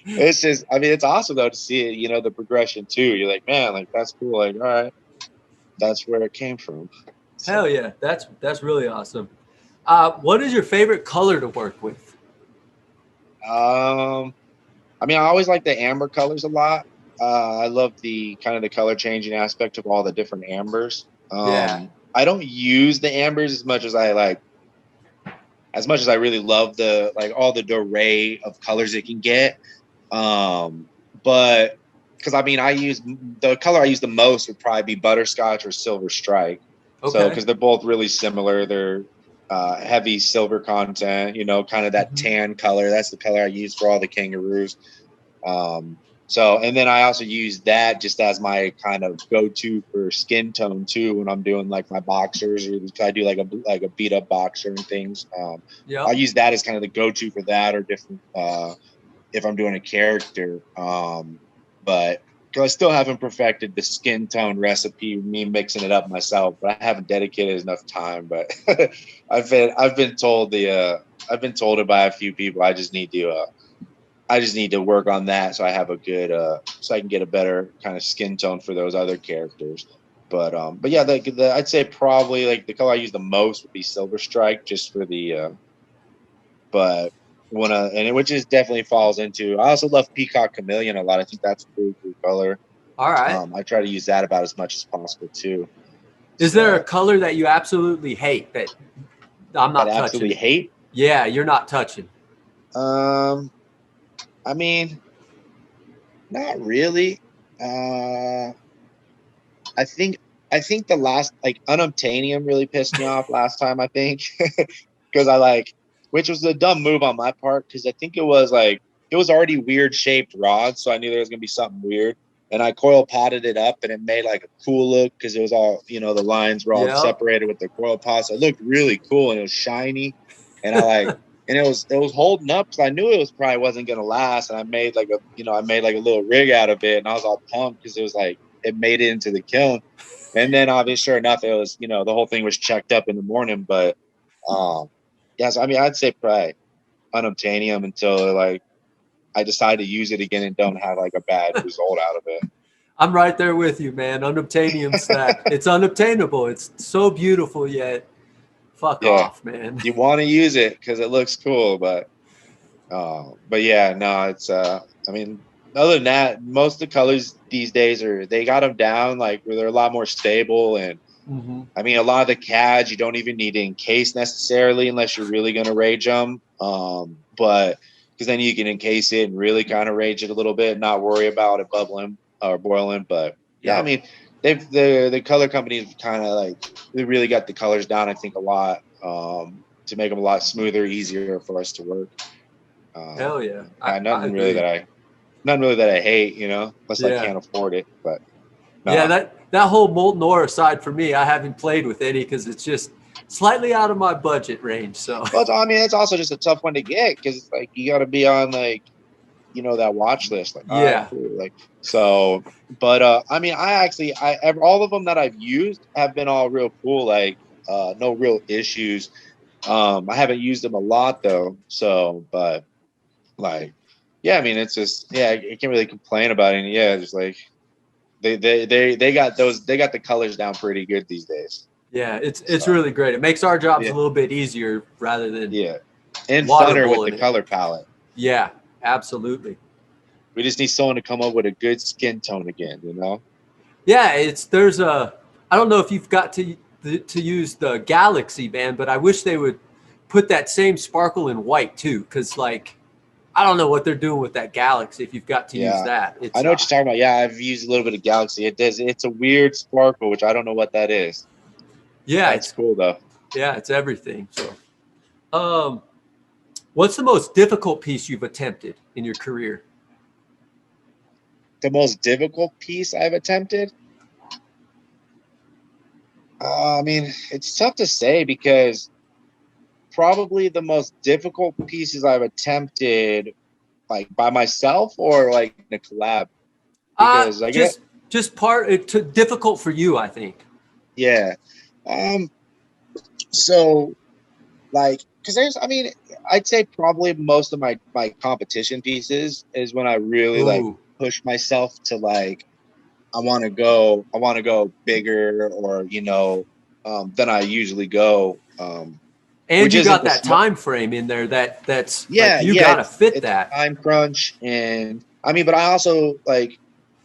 Speaker 2: It's just, I mean, it's awesome though to see it, you know, the progression too. You're like, man, like that's cool. Like, all right, that's where it came from.
Speaker 1: hell
Speaker 2: So,
Speaker 1: yeah, that's really awesome. What is your favorite color to work with?
Speaker 2: um, I mean, I always like the amber colors a lot. I love the kind of the color changing aspect of all the different ambers.
Speaker 1: Yeah.
Speaker 2: I don't use the ambers as much as I like, as much as I really love the like all the array of colors it can get. But because I mean, I use the color I use the most would probably be butterscotch or silver strike. So
Speaker 1: Okay.
Speaker 2: because they're both really similar, they're heavy silver content. You know, kind of that
Speaker 1: Hmm.
Speaker 2: tan color. That's the color I use for all the kangaroos. Um, so and then I also use that just as my kind of go-to for skin tone too when I'm doing like my boxers or I do like a beat up boxer and things. I
Speaker 1: Yep.
Speaker 2: use that as kind of the go-to for that or different if I'm doing a character. But I still haven't perfected the skin tone recipe, me mixing it up myself, but I haven't dedicated enough time. But I've been told I've been told it by a few people. I just need to work on that so I have a good so I can get a better kind of skin tone for those other characters. But yeah, I'd say probably like the color I use the most would be Silver Strike, just for the but which is definitely falls into. I also love Peacock Chameleon a lot. I think that's a really cool color.
Speaker 1: All right.
Speaker 2: I try to use that about as much as possible too.
Speaker 1: Is there a
Speaker 2: So
Speaker 1: color that you absolutely hate that I'm
Speaker 2: that
Speaker 1: not
Speaker 2: I
Speaker 1: touching?
Speaker 2: absolutely hate.
Speaker 1: Yeah, you're not touching.
Speaker 2: Um, I mean, not really. Uh, I think I think the last like unobtainium really pissed me off last time. I think because I like, which was a dumb move on my part because I think it was like it was already weird shaped rod, so I knew there was gonna be something weird. And I coil potted it up, and it made like a cool look because it was all, you know, the lines were all
Speaker 1: Yeah.
Speaker 2: separated with the coil pot, so it looked really cool and it was shiny. And I like, and it was holding up because I knew it was probably wasn't gonna last. And I made like I made like a little rig out of it, and I was all pumped because it was like it made it into the kiln. And then obviously, sure enough, it was, the whole thing was checked up in the morning. But um, yes, I mean, I'd say probably unobtainium until like I decide to use it again and don't have like a bad result out of it.
Speaker 1: I'm right there with you, man. Unobtainium's that. It's unobtainable. It's so beautiful, yet fuck
Speaker 2: Yeah,
Speaker 1: off, man.
Speaker 2: you want to use it because it looks cool, but yeah, no, it's I mean, other than that, most of the colors these days they got them down like where they're a lot more stable and
Speaker 1: Mm-hmm.
Speaker 2: I mean, a lot of the CADs you don't even need to encase necessarily unless you're really going to rage them. But because then you can encase it and really kind of rage it a little bit, not worry about it bubbling or boiling. But yeah, I mean, the color companies kind of like they really got the colors down. I think a lot to make them a lot smoother, easier for us to work.
Speaker 1: Hell yeah, I
Speaker 2: Nothing really
Speaker 1: agree.
Speaker 2: that I hate, you know, unless I
Speaker 1: Yeah.
Speaker 2: can't afford it. But
Speaker 1: Yeah,
Speaker 2: nah.
Speaker 1: that whole molten ore side for me, I haven't played with any because it's just slightly out of my budget range. So
Speaker 2: Well, I mean, it's also just a tough one to get because it's like you got to be on like that watch list. Like, all right,
Speaker 1: yeah,
Speaker 2: cool. Like, so, but I mean, all of them that I've used have been all real cool. Like, no real issues. I haven't used them a lot though. So, but like, yeah, I mean, it's just I can't really complain about it. Yeah, just like they got the colors down pretty good these days.
Speaker 1: yeah, it's
Speaker 2: So
Speaker 1: really great. It makes our jobs
Speaker 2: yeah,
Speaker 1: a little bit easier rather than
Speaker 2: yeah, and
Speaker 1: water
Speaker 2: funner with the
Speaker 1: bowling it.
Speaker 2: color palette.
Speaker 1: Yeah, absolutely.
Speaker 2: We just need someone to come up with a good skin tone again, you know?
Speaker 1: Yeah, there's a I don't know if you've got to use the Galaxy band, but I wish they would put that same sparkle in white too, because like I don't know what they're doing with that Galaxy if you've got to use
Speaker 2: Yeah.
Speaker 1: that.
Speaker 2: I
Speaker 1: It's
Speaker 2: know what you're talking about. Yeah, I've used a little bit of Galaxy. It's a weird sparkle, which I don't know what that is.
Speaker 1: yeah,
Speaker 2: That's cool though.
Speaker 1: it's everything. So what's the most difficult piece you've attempted in your career?
Speaker 2: The most difficult piece I've attempted. I mean, it's tough to say because probably the most difficult pieces I've attempted, like by myself or like in a collab.
Speaker 1: Uh
Speaker 2: Because I get,
Speaker 1: just just part difficult for you, I think.
Speaker 2: yeah. Um. So like, because I mean, I'd say probably most of my competition pieces is when I really like
Speaker 1: Ooh.
Speaker 2: push myself to like I want to go bigger or than I usually go,
Speaker 1: And
Speaker 2: which
Speaker 1: you
Speaker 2: isn't
Speaker 1: got
Speaker 2: the
Speaker 1: that
Speaker 2: small.
Speaker 1: time frame in there that's like
Speaker 2: Yeah,
Speaker 1: you
Speaker 2: yeah,
Speaker 1: got to
Speaker 2: it's
Speaker 1: fit
Speaker 2: it's a
Speaker 1: that.
Speaker 2: time crunch, and I mean, but I also like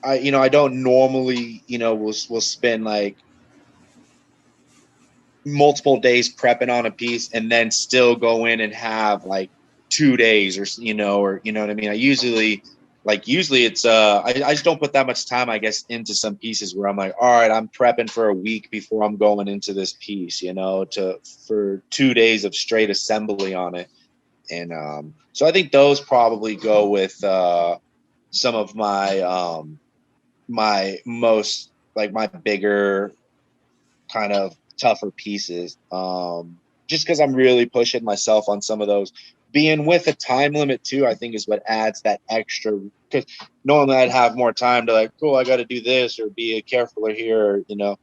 Speaker 2: I don't normally will spend like multiple days prepping on a piece and then still go in and have like 2 days or you know what I mean. Usually it's I just don't put that much time I guess into some pieces where I'm like, all right, I'm prepping for a week before I'm going into this piece, to for 2 days of straight assembly on it. And so I think those probably go with some of my most like my bigger kind of tougher pieces. Just because I'm really pushing myself on some of those. Being with a time limit too, I think is what adds that extra. Because normally I'd have more time to like, cool, I got to do this or be carefuler here, or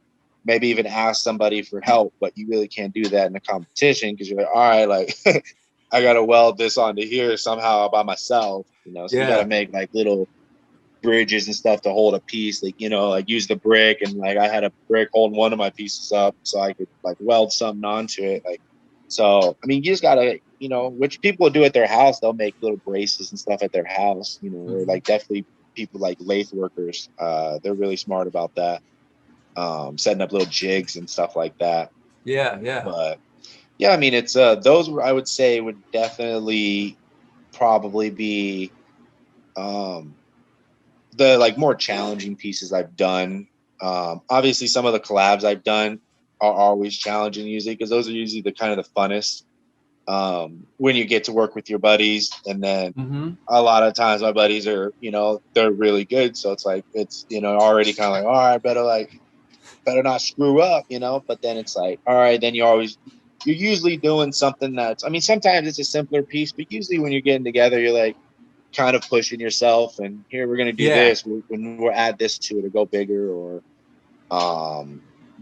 Speaker 2: maybe even ask somebody for help. But you really can't do that in a competition because you're like, all right, like I got to weld this onto here somehow by myself. So you got to
Speaker 1: Yeah.
Speaker 2: make like little bridges and stuff to hold a piece, like like use the brick, and like I had a brick holding one of my pieces up so I could like weld something onto it. Like, so I mean, you just gotta which people do at their house, they'll make little braces and stuff at their house, or
Speaker 1: Mhm.
Speaker 2: like definitely people like lathe workers, they're really smart about that, setting up little jigs and stuff like that.
Speaker 1: Yeah, yeah.
Speaker 2: But yeah, I mean, it's those I would say would definitely probably be um the like more challenging pieces I've done. Obviously, some of the collabs I've done are always challenging usually because those are usually the kind of the funnest, when you get to work with your buddies. And then
Speaker 1: Mhm.
Speaker 2: a lot of times my buddies are, they're really good. So it's like, it's, already kind of like, all right, better not screw up, but then it's like, all right, then you're usually doing something that's, I mean, sometimes it's a simpler piece, but usually when you're getting together, you're like, kind of pushing yourself and here we're going to do
Speaker 1: Yeah.
Speaker 2: this, we'll add this to it or go bigger or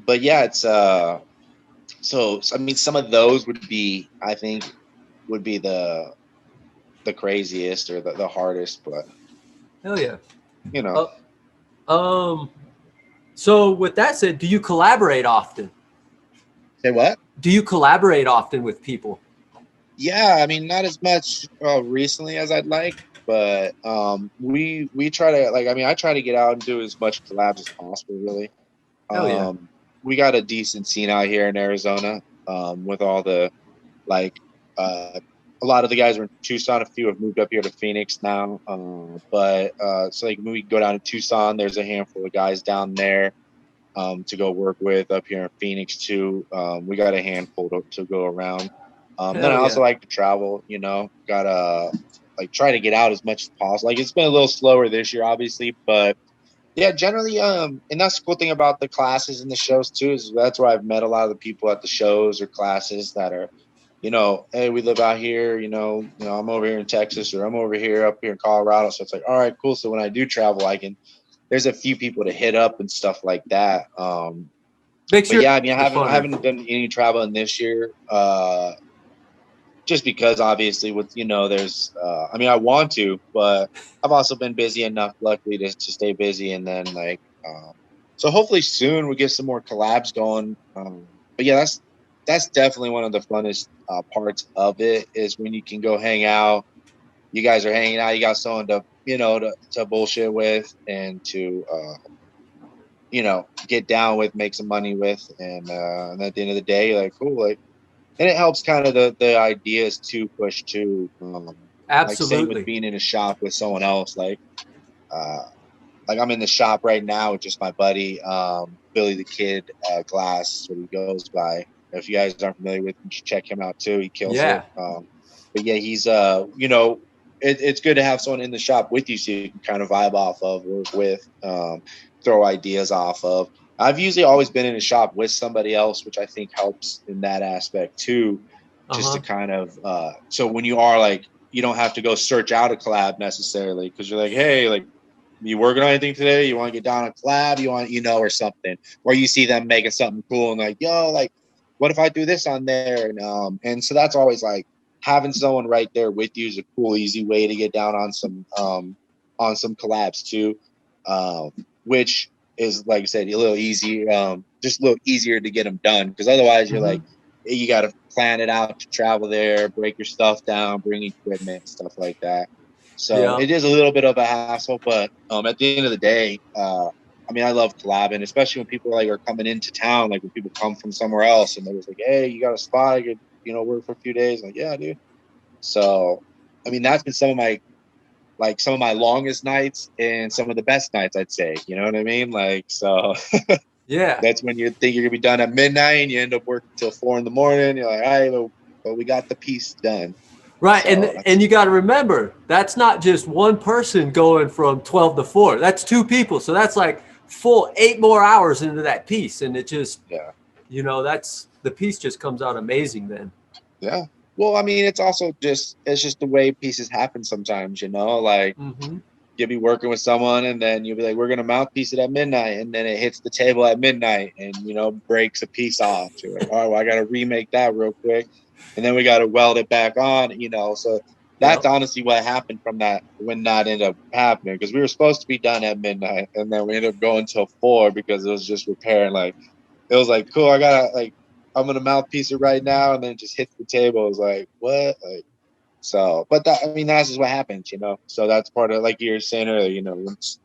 Speaker 2: but yeah, it's so I mean some of those would be, I think, would be the craziest or the hardest, but
Speaker 1: Hell yeah.
Speaker 2: you know
Speaker 1: Uh, um so with that said, do you collaborate often?
Speaker 2: say what.
Speaker 1: Do you collaborate often with people?
Speaker 2: Yeah, I mean, not as much recently as I'd like, but we try to, like, I mean, I try to get out and do as much collabs as possible, really.
Speaker 1: Hell yeah.
Speaker 2: um we got a decent scene out here in Arizona, with all the like a lot of the guys are in Tucson. A few have moved up here to Phoenix now. But so like when we go down to Tucson, there's a handful of guys down there to go work with. Up here in Phoenix too. We got a handful to go around. Then I
Speaker 1: Hell
Speaker 2: also
Speaker 1: yeah.
Speaker 2: like to travel, gotta like try to get out as much as possible. Like it's been a little slower this year, obviously, but yeah, generally, and that's the cool thing about the classes and the shows too, is that's where I've met a lot of the people at the shows or classes that are, hey, we live out here, I'm over here in Texas or I'm over here up here in Colorado. So it's like, all right, cool. So when I do travel, there's a few people to hit up and stuff like that.
Speaker 1: Makes
Speaker 2: But
Speaker 1: your
Speaker 2: yeah, I mean, I
Speaker 1: funner.
Speaker 2: haven't done any traveling this year. Just because obviously there's I mean I want to, but I've also been busy enough luckily to stay busy, and then so hopefully soon we get some more collabs going. But yeah, that's definitely one of the funnest parts of it is when you can go hang out. You guys are hanging out, you got someone to bullshit with and to get down with, make some money with, and at the end of the day you're like cool, like, and it helps kind of the ideas to push to like same with
Speaker 1: Absolutely.
Speaker 2: being in a shop with someone else, uh like I'm in the shop right now with just my buddy Billy the Kid, Glass, what he goes by. If you guys aren't familiar with him, you should check him out too, he kills it.
Speaker 1: Yeah.
Speaker 2: But yeah, he's it's good to have someone in the shop with you so you can kind of vibe off of, work with, throw ideas off of. I've usually always been in a shop with somebody else, which I think helps in that aspect too, just to
Speaker 1: Uh-huh.
Speaker 2: kind of so when you are like, you don't have to go search out a collab necessarily because you're like, hey, like, you working on anything today? You want to get down a collab? You want, or something, or you see them making something cool and like, yo, like, what if I do this on there? And so that's always like having someone right there with you is a cool, easy way to get down on some collabs too, which is like I said, a little easy, just a little easier to get them done because otherwise you're
Speaker 1: Hmm.
Speaker 2: like, you got to plan it out to travel there, break your stuff down, bring equipment, stuff like that. So
Speaker 1: Yeah.
Speaker 2: it is a little bit of a hassle, but at the end of the day, I mean, I love collabing, especially when people like are coming into town. Like when people come from somewhere else and they're just like, "Hey, you got a spot? I could, work for a few days." I'm like, yeah, dude. So, I mean, that's been some of my longest nights and some of the best nights, I'd say. You know what I mean? Like, so
Speaker 1: Yeah.
Speaker 2: that's when you think you're gonna be done at midnight and you end up working till 4 in the morning. You're like, all right, well, we got the piece done.
Speaker 1: Right. And
Speaker 2: So that's
Speaker 1: and you got to remember, that's not just one person going from 12 to 4. That's two people. So that's like full 8 more hours into that piece. And it just,
Speaker 2: yeah.
Speaker 1: that's the piece just comes out amazing then.
Speaker 2: Yeah. Well, I mean, it's just the way pieces happen sometimes, like
Speaker 1: Hmm.
Speaker 2: you'll be working with someone and then you'll be like, we're gonna mouthpiece it at midnight, and then it hits the table at midnight and breaks a piece off. So you're like, oh, well, I gotta remake that real quick. And then we gotta weld it back on, so that's
Speaker 1: Yep.
Speaker 2: honestly what happened from that when that ended up happening. Because we were supposed to be done at midnight and then we ended up going till 4 because it was just repairing. Like it was like, cool, I'm gonna mouthpiece it right now, and then it just hits the table. It was like, what? Like, so, but that, I mean, that's just what happens. So that's part of, like you were saying earlier, when it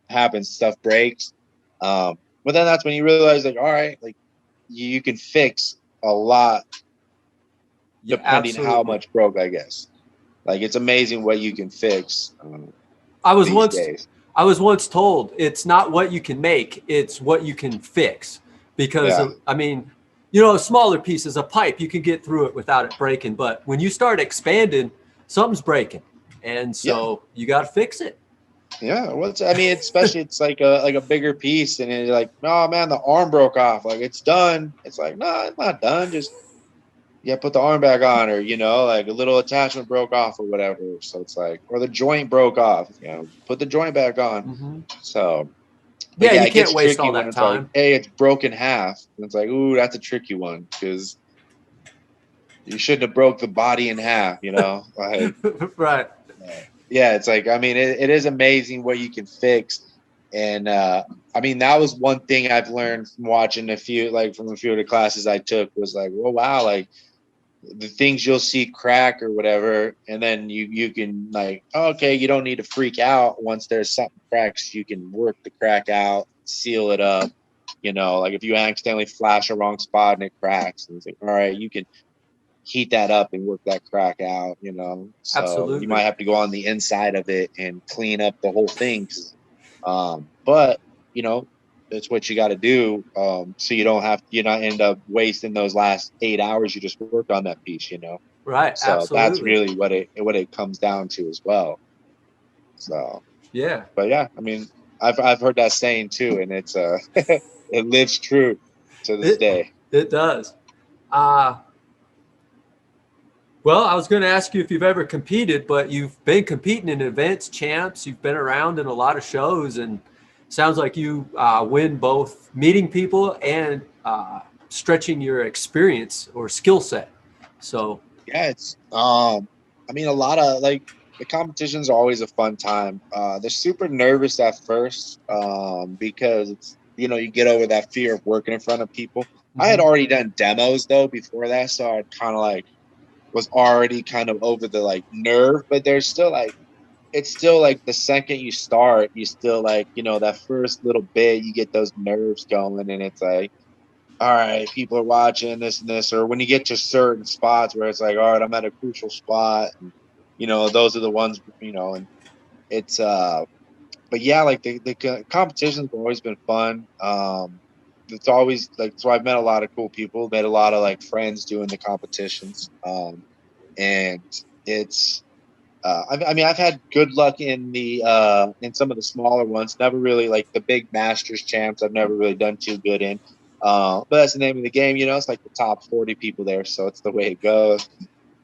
Speaker 2: happens, stuff breaks. But then that's when you realize, like, all right, like you can fix a lot
Speaker 1: Yeah,
Speaker 2: depending how
Speaker 1: absolutely.
Speaker 2: much broke, I guess. Like it's amazing what you can fix
Speaker 1: I was
Speaker 2: these
Speaker 1: once
Speaker 2: days.
Speaker 1: I was once told it's not what you can make, it's what you can fix. Because
Speaker 2: Yeah,
Speaker 1: of, I mean, a smaller piece is a pipe, you can get through it without it breaking. But when you start expanding, something's breaking. And
Speaker 2: yeah.
Speaker 1: so you got to fix it.
Speaker 2: Yeah, I mean, especially it's like a bigger piece, and it's like, oh man, the arm broke off. Like it's done. It's like, no, it's not done. Just put the arm back on, or like a little attachment broke off or whatever. So it's like, or the joint broke off. Put the joint back on.
Speaker 1: Hmm.
Speaker 2: So, but
Speaker 1: Yeah,
Speaker 2: yeah,
Speaker 1: you
Speaker 2: it
Speaker 1: can't
Speaker 2: gets
Speaker 1: waste
Speaker 2: tricky
Speaker 1: all
Speaker 2: when
Speaker 1: that
Speaker 2: it's like,
Speaker 1: time.
Speaker 2: hey, it's broken half, and it's like, ooh, that's a tricky one because you shouldn't have broke the body in half. Like.
Speaker 1: Right.
Speaker 2: Yeah, it's like, I mean, it is amazing what you can fix. And I mean, that was one thing I've learned from watching from a few of the classes I took was like, well, wow, like the things you'll see crack or whatever. And then you can like, okay, you don't need to freak out once there's something cracks. You can work the crack out, seal it up, You know, like if you accidentally flash a wrong spot and it cracks, and it's like, all right, you can heat that up and work that crack out, you know. So you might
Speaker 1: Absolutely.
Speaker 2: have to go on the inside of it and clean up the whole thing. But you know, that's what you got to do. So you not end up wasting those last 8 hours you just worked on that piece, you know.
Speaker 1: Right.
Speaker 2: So that's
Speaker 1: Absolutely.
Speaker 2: really what it comes down to as well. So,
Speaker 1: Yeah.
Speaker 2: but yeah, I mean, I've heard that saying too, and it's it lives true to this
Speaker 1: It
Speaker 2: day.
Speaker 1: it does. Uh well, I was going to ask you if you've ever competed, but you've been competing in events, champs. You've been around in a lot of shows, and sounds like you win both meeting people and stretching your experience or skill set. So,
Speaker 2: Yeah, it's I mean a lot of like the competitions are always a fun time. They're super nervous at first, because it's you get over that fear of working in front of people. I had
Speaker 1: mhm.
Speaker 2: already done demos though before that, so I kind of like was already kind of over the like nerve, but there's still like it's still like the second you start, you still like, that first little bit, you get those nerves going, and it's like, all right, people are watching this and this, or when you get to certain spots where it's like, all right, I'm at a crucial spot, and those are the ones, and it's but yeah, like the competitions have always been fun. It's always like so I've met a lot of cool people, made a lot of like friends doing the competitions, and it's I mean, I've had good luck in some of the smaller ones. Never really like the big Masters champs. I've never really done too good in. But that's the name of the game. It's like the top 40 people there, so it's the way it goes.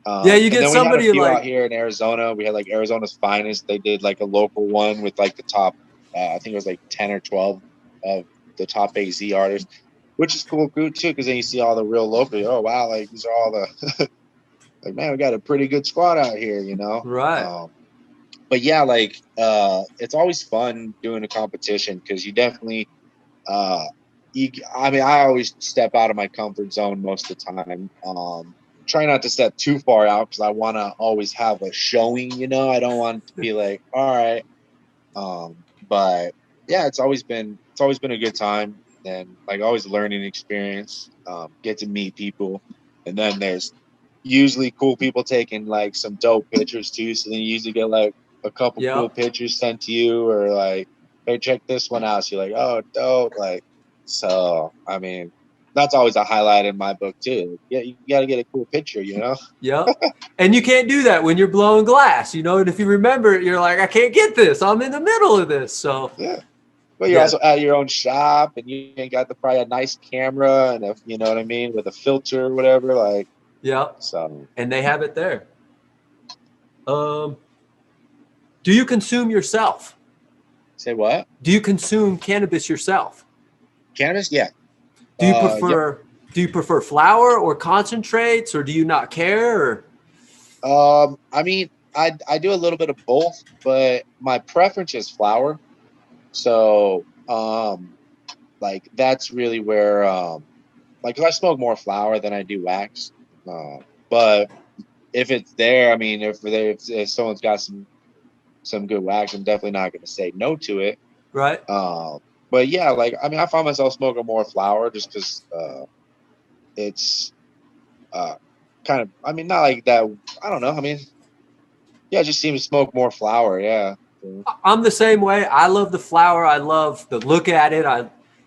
Speaker 1: Yeah, you
Speaker 2: And
Speaker 1: get
Speaker 2: then we had a
Speaker 1: somebody
Speaker 2: few out
Speaker 1: like,
Speaker 2: here in Arizona. We had like Arizona's finest. They did like a local one with like the top. I think it was like 10 or 12 of the top AZ artists, which is cool too, because then you see all the real local. Oh wow, like these are all the like man, we got a pretty good squad out here.
Speaker 1: right.
Speaker 2: But yeah, like it's always fun doing a competition because you definitely uh I mean I always step out of my comfort zone most of the time. Try not to step too far out because I want to always have a showing, I don't want to be like, all right. But yeah, it's always been a good time, and like always a learning experience. Get to meet people, and then there's usually cool people taking like some dope pictures too. So then you usually get like a couple cool
Speaker 1: Yep.
Speaker 2: pictures sent to you, or like, hey, check this one out. So you're like, oh, dope. Like, so I mean, that's always a highlight in my book too. Yeah, you got to get a cool picture.
Speaker 1: Yep. And you can't do that when you're blowing glass, and if you remember it, you're like, I can't get this. I'm in the middle of this. So,
Speaker 2: Yeah. But you're
Speaker 1: yeah.
Speaker 2: also at your own shop, and you ain't got probably a nice camera and you know what I mean, with a filter or whatever. Like,
Speaker 1: Yep.
Speaker 2: so
Speaker 1: And they have it there. Um, do you consume yourself?
Speaker 2: say what?
Speaker 1: Do you consume cannabis yourself?
Speaker 2: Cannabis? Yeah.
Speaker 1: Do you
Speaker 2: Yep.
Speaker 1: prefer do you prefer flower or concentrates, or do you not care? Or
Speaker 2: I mean, I do a little bit of both, but my preference is flower. So, like that's really where like 'cause I smoke more flower than I do wax. But if it's there, I mean, if someone's got some good wax, I'm definitely not going to say no to it.
Speaker 1: right?
Speaker 2: Um, but yeah, like I mean, I find myself smoking more flower just because it's uh, kind of. I mean, not like that. I don't know. I mean, yeah, it just seems to smoke more flower. Yeah. So,
Speaker 1: I'm the same way. I love the flower. I love the look at it.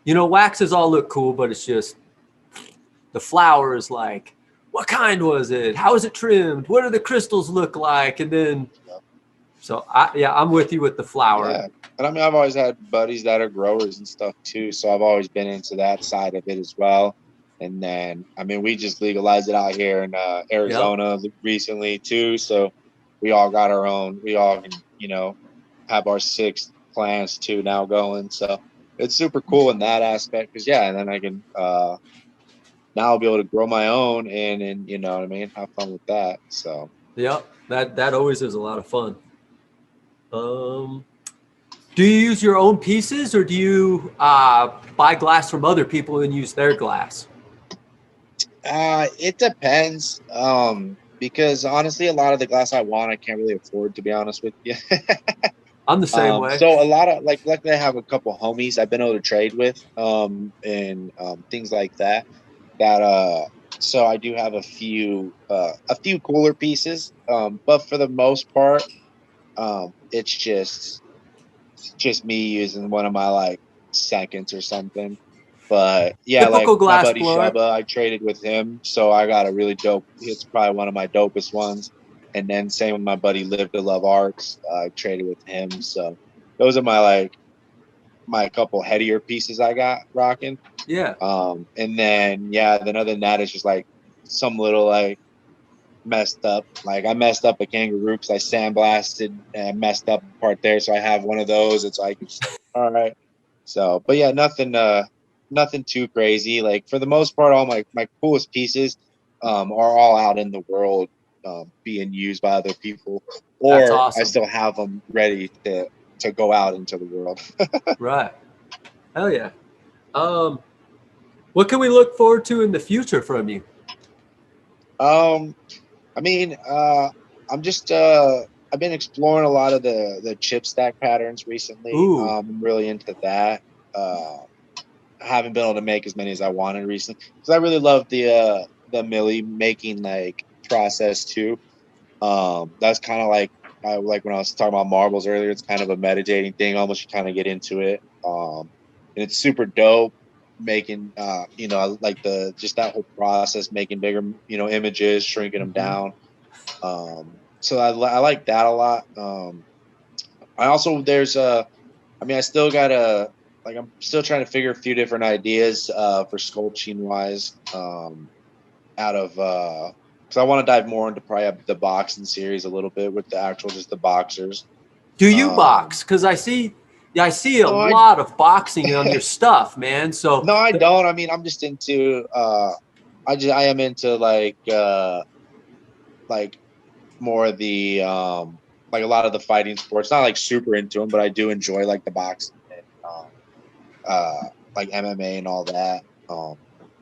Speaker 1: Waxes all look cool, but it's just the flower is like, what kind was it? How is it trimmed? What do the crystals look like? And then, so I'm with you with the flower.
Speaker 2: yeah, and I mean, I've always had buddies that are growers and stuff too, so I've always been into that side of it as well. And then, I mean, we just legalized it out here in
Speaker 1: Yep.
Speaker 2: Arizona recently too, so we all got our own. We all can, have our six plants too now going. So it's super cool in that aspect because yeah, and then I can now I'll be able to grow my own and you know what I mean, have fun with that. So
Speaker 1: Yep. That always is a lot of fun. Um, do you use your own pieces, or do you buy glass from other people and use their glass?
Speaker 2: it depends. Because honestly, a lot of the glass I want, I can't really afford, to be honest with you.
Speaker 1: I'm the same way.
Speaker 2: So a lot of luckily I have a couple homies I've been able to trade with, and things like that. That so I do have a few cooler pieces. But for the most part, it's just me using one of my like seconds or something. But yeah, like
Speaker 1: Typical
Speaker 2: my
Speaker 1: glass
Speaker 2: buddy
Speaker 1: blower.
Speaker 2: Shubba, I traded with him, so I got a really dope. It's probably one of my dopest ones. And then same with my buddy Live to Love Arts. I traded with him, so those are my couple headier pieces I got rocking.
Speaker 1: Yeah.
Speaker 2: And then yeah, then other than that, it's just like some little like messed up. Like I messed up a kangaroo because I sandblasted and messed up a part there. So I have one of those. It's like, all right. So, but yeah, nothing too crazy. Like for the most part, all my coolest pieces are all out in the world, being used by other people,
Speaker 1: That's
Speaker 2: or I
Speaker 1: awesome.
Speaker 2: still have them ready to go out into the world.
Speaker 1: Right. Hell yeah. Um, what can we look forward to in the future from you?
Speaker 2: um, I mean, I'm just I've been exploring a lot of the chip stack patterns recently.
Speaker 1: Ooh,
Speaker 2: I'm really into that. I haven't been able to make as many as I wanted recently because I really love the milli making like process too. That's kind of like like when I was talking about marbles earlier. It's kind of a meditating thing. Almost you kind of get into it. And it's super dope making I like the just that whole process making bigger images, shrinking them
Speaker 1: hmm,
Speaker 2: down. So I like that a lot. I also there's I mean I still gotta like I'm still trying to figure a few different ideas for sculpting wise out of because I want to dive more into probably the boxing series a little bit with the actual just the boxers.
Speaker 1: do you
Speaker 2: Um,
Speaker 1: box? Because I see a
Speaker 2: no,
Speaker 1: lot of boxing on your stuff, man. So,
Speaker 2: I don't. I mean, I'm just into I am into like more of the like a lot of the fighting sports. Not like super into them, but I do enjoy like the boxing and like MMA and all that. Um,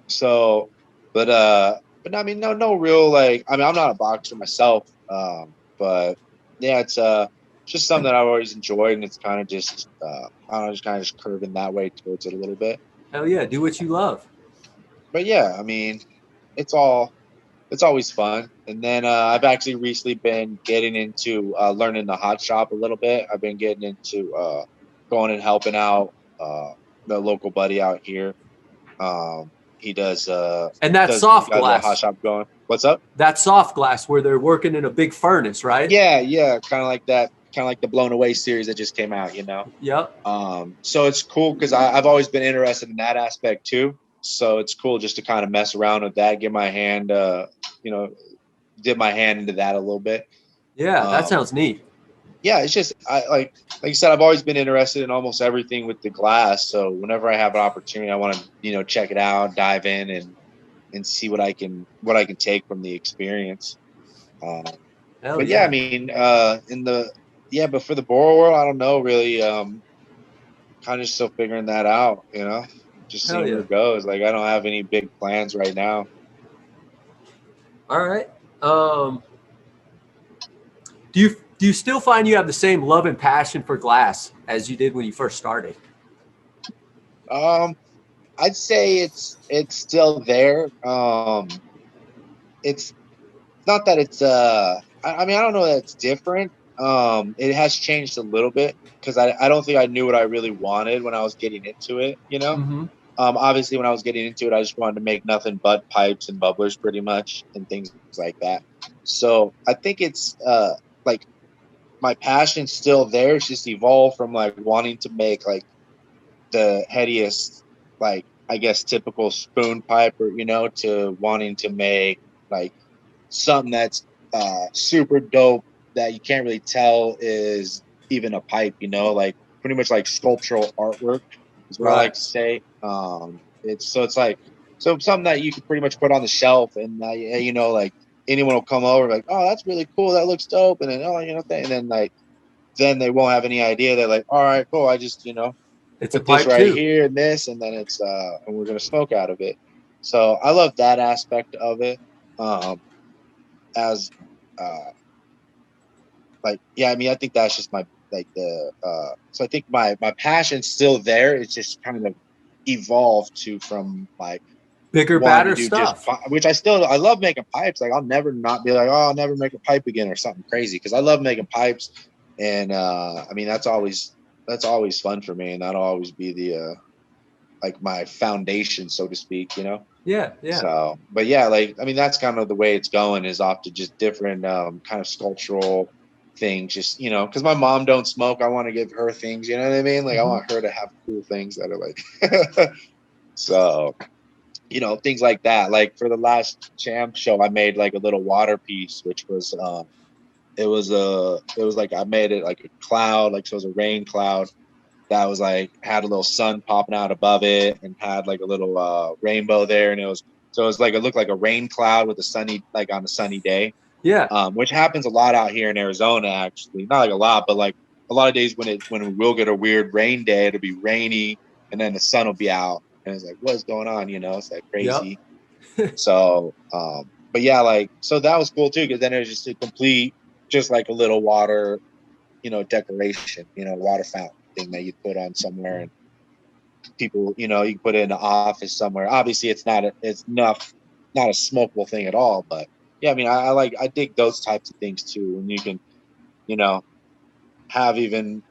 Speaker 2: so, but I mean, no real like. I mean, I'm not a boxer myself, but yeah, it's just something that I've always enjoyed, and it's kind of just I don't know, just kind of just curving that way towards it a little bit.
Speaker 1: hell yeah, do what you love.
Speaker 2: But yeah, I mean, it's all it's always fun. And then I've actually recently been getting into learning the hot shop a little bit. I've been getting into going and helping out the local buddy out here. He
Speaker 1: And that
Speaker 2: he's
Speaker 1: soft
Speaker 2: got a little hot
Speaker 1: glass,
Speaker 2: shop going. What's up?
Speaker 1: that soft glass where they're working in a big furnace, right?
Speaker 2: Yeah, yeah, kind of like that, kind of like the Blown Away series that just came out.
Speaker 1: Yep.
Speaker 2: So it's cool because I've always been interested in that aspect too. So it's cool just to kind of mess around with that, get my hand, you know, dip my hand into that a little bit.
Speaker 1: Yeah, that
Speaker 2: Um,
Speaker 1: sounds neat.
Speaker 2: yeah, it's just I like you said, I've always been interested in almost everything with the glass. So whenever I have an opportunity, I want to check it out, dive in, and see what I can take from the experience. Um,
Speaker 1: Hell
Speaker 2: but yeah, I
Speaker 1: yeah.
Speaker 2: mean, but for the Boro world, I don't know really. Kind of still figuring that out, just
Speaker 1: Hell
Speaker 2: seeing where
Speaker 1: yeah.
Speaker 2: it goes. Like I don't have any big plans right now.
Speaker 1: All right. Um, do you still find you have the same love and passion for glass as you did when you first started?
Speaker 2: Um, I'd say it's still there. It's not that it's I mean I don't know that it's different. It has changed a little bit because I don't think I knew what I really wanted when I was getting into it.
Speaker 1: Mm-hmm.
Speaker 2: Obviously when I was getting into it I just wanted to make nothing but pipes and bubblers pretty much and things like that. So I think it's like my passion's still there. It's just evolved from like wanting to make like the headiest, like I guess typical spoon pipe, or to wanting to make like something that's super dope that you can't really tell is even a pipe. Like pretty much like sculptural artwork is what I like
Speaker 1: Right.
Speaker 2: to say. It's like something that you can pretty much put on the shelf, and like anyone will come over like, oh, that's really cool, that looks dope, and then and then like then they won't have any idea. They're like, all right, cool. I just,
Speaker 1: It's a
Speaker 2: put this
Speaker 1: pipe
Speaker 2: right
Speaker 1: too.
Speaker 2: here and this, and then and we're going to smoke out of it. So I love that aspect of it. As, uh, yeah, I mean, I think that's just so I think my passion's still there. It's just kind of evolved to from like
Speaker 1: Bigger,
Speaker 2: wanting
Speaker 1: badder
Speaker 2: to do just
Speaker 1: stuff.
Speaker 2: which I love making pipes. Like I'll never not be like, oh, I'll never make a pipe again or something crazy, because I love making pipes. And I mean that's always fun for me, and that'll always be the like my foundation, so to speak, you know.
Speaker 1: Yeah, yeah.
Speaker 2: So, but yeah, like I mean that's kind of the way it's going, is off to just different kind of sculptural things, just, you know, because my mom don't smoke. I want to give her things, you know what I mean? Like I want her to have cool things that are like so, you know, things like that. Like for the last champ show, I made like a little water piece, which was it was like I made it like a cloud, like so it was a rain cloud that was like had a little sun popping out above it and had like a little rainbow there, and it was like it looked like a rain cloud with a sunny, like on a sunny day.
Speaker 1: Yeah.
Speaker 2: Which happens a lot out here in Arizona, actually. Not like a lot, but like a lot of days when we will get a weird rain day, it'll be rainy and then the sun will be out, and it's like, what's going on? You know, it's like
Speaker 1: Yep.
Speaker 2: crazy. So, but yeah, like so that was cool too, because then it was just a complete, just like a little water, you know, decoration, you know, water fountain thing that you put on somewhere, and people, you know, you can put it in the office somewhere. Obviously, it's not a smokable thing at all, but yeah, I mean, I dig those types of things too, when you can, you know, have even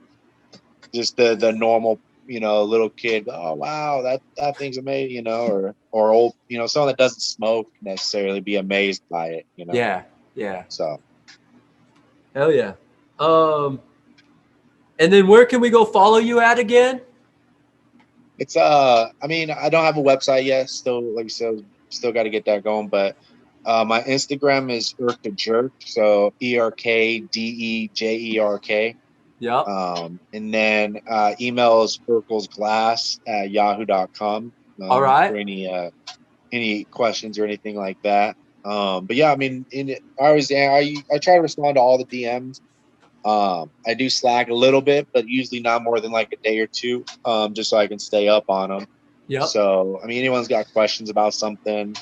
Speaker 2: just the normal, you know, little kid, oh wow, that thing's amazing, you know, or old, you know, someone that doesn't smoke necessarily be amazed by it, you know.
Speaker 1: Yeah. Yeah.
Speaker 2: So
Speaker 1: Hell yeah. Um, and then where can we go follow you at again?
Speaker 2: it's I mean, I don't have a website yet. Still, like I said, still got to get that going. But my Instagram is Erk Da Jerk, so ERKDEJERK.
Speaker 1: Yep.
Speaker 2: And then email is Glass at yahoo.com
Speaker 1: All right.
Speaker 2: for any questions or anything like that. But yeah, I mean, I try to respond to all the DMs. I do slack a little bit, but usually not more than like a day or two, just so I can stay up on them.
Speaker 1: Yep.
Speaker 2: So, I mean, anyone's got questions about something,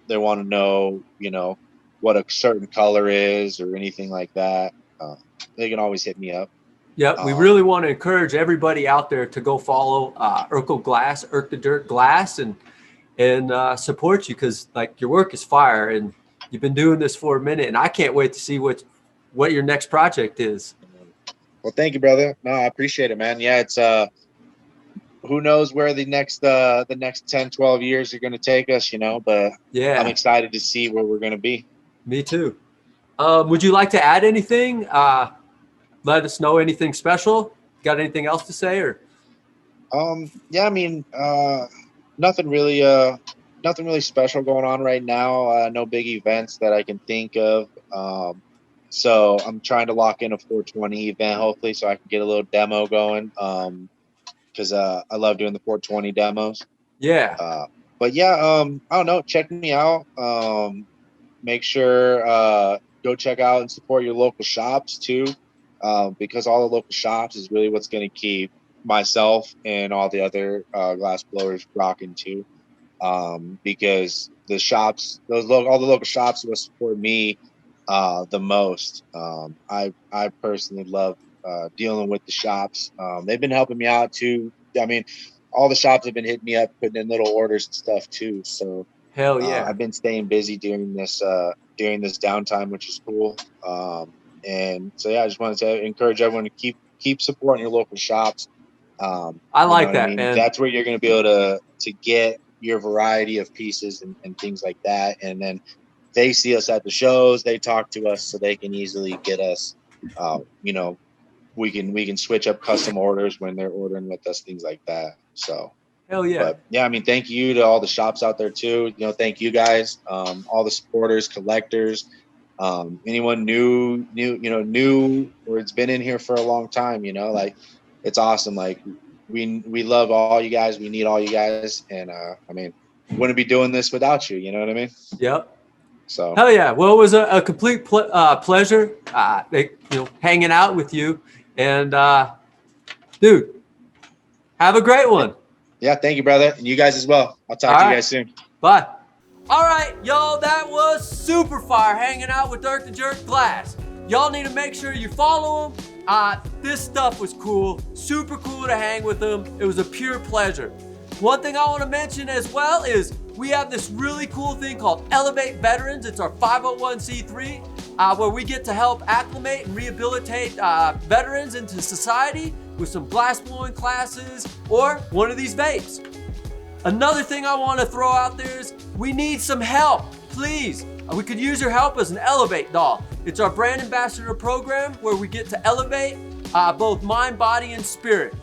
Speaker 2: they want to know, you know, what a certain color is or anything like that, they can always hit me up.
Speaker 1: Yep. We
Speaker 2: Um,
Speaker 1: really want to encourage everybody out there to go follow Erk Da Jerk Glass, and support you, because like your work is fire, and you've been doing this for a minute, and I can't wait to see what your next project is.
Speaker 2: well, thank you, brother. No, I appreciate it, man. Yeah, it's who knows where the next 10, 12 years are going to take us, you know, but I'm
Speaker 1: Yeah,
Speaker 2: excited to see where we're going to be.
Speaker 1: me too. Would you like to add anything? Let us know anything special. Got anything else to say, or?
Speaker 2: Yeah, I mean, nothing really special going on right now. No big events that I can think of. So I'm trying to lock in a 420 event, hopefully, so I can get a little demo going. Because I love doing the 420 demos.
Speaker 1: Yeah.
Speaker 2: But yeah, I don't know. Check me out. Make sure go check out and support your local shops too, because all the local shops is really what's going to keep myself and all the other glass blowers rocking too. Because the shops, all the local shops will support me the most. I personally love dealing with the shops. They've been helping me out too. I mean, all the shops have been hitting me up, putting in little orders and stuff too. So
Speaker 1: Hell yeah.
Speaker 2: I've been staying busy during this downtime, which is cool. And so yeah, I just wanted to encourage everyone to keep supporting your local shops.
Speaker 1: I
Speaker 2: You know
Speaker 1: like
Speaker 2: what I
Speaker 1: that,
Speaker 2: mean?
Speaker 1: man.
Speaker 2: That's where you're going to be able to get your variety of pieces and things like that. And then they see us at the shows, they talk to us, so they can easily get us. You know, we can switch up custom orders when they're ordering with us, things like that. So.
Speaker 1: Hell yeah.
Speaker 2: But yeah, I mean, thank you to all the shops out there too. You know, thank you guys, all the supporters, collectors, anyone new, or it's been in here for a long time. You know, like it's awesome. Like we love all you guys. We need all you guys, and I mean, wouldn't be doing this without you. You know what I mean?
Speaker 1: Yep.
Speaker 2: So
Speaker 1: Hell yeah. Well, it was a complete pleasure, hanging out with you. And, dude, have a great one.
Speaker 2: yeah, thank you, brother, and you guys as well. I'll talk
Speaker 1: All
Speaker 2: to you
Speaker 1: right.
Speaker 2: guys soon.
Speaker 1: Bye. All right, y'all, that was super fire hanging out with Erk Da Jerk Glass. Y'all need to make sure you follow him, This stuff was cool, super cool to hang with them. It was a pure pleasure. One thing I want to mention as well is we have this really cool thing called Elev8 Veterans. It's our 501c3 where we get to help acclimate and rehabilitate veterans into society with some glass blowing classes or one of these vapes. Another thing I want to throw out there is we need some help, please. We could use your help as an Elev8 doll. It's our brand ambassador program where we get to elevate both mind, body, and spirit.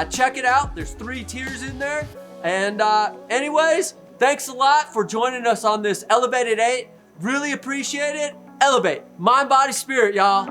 Speaker 1: Check it out. There's 3 tiers in there. And anyways, thanks a lot for joining us on this Elevated 8. Really appreciate it. Elevate mind, body, spirit, y'all.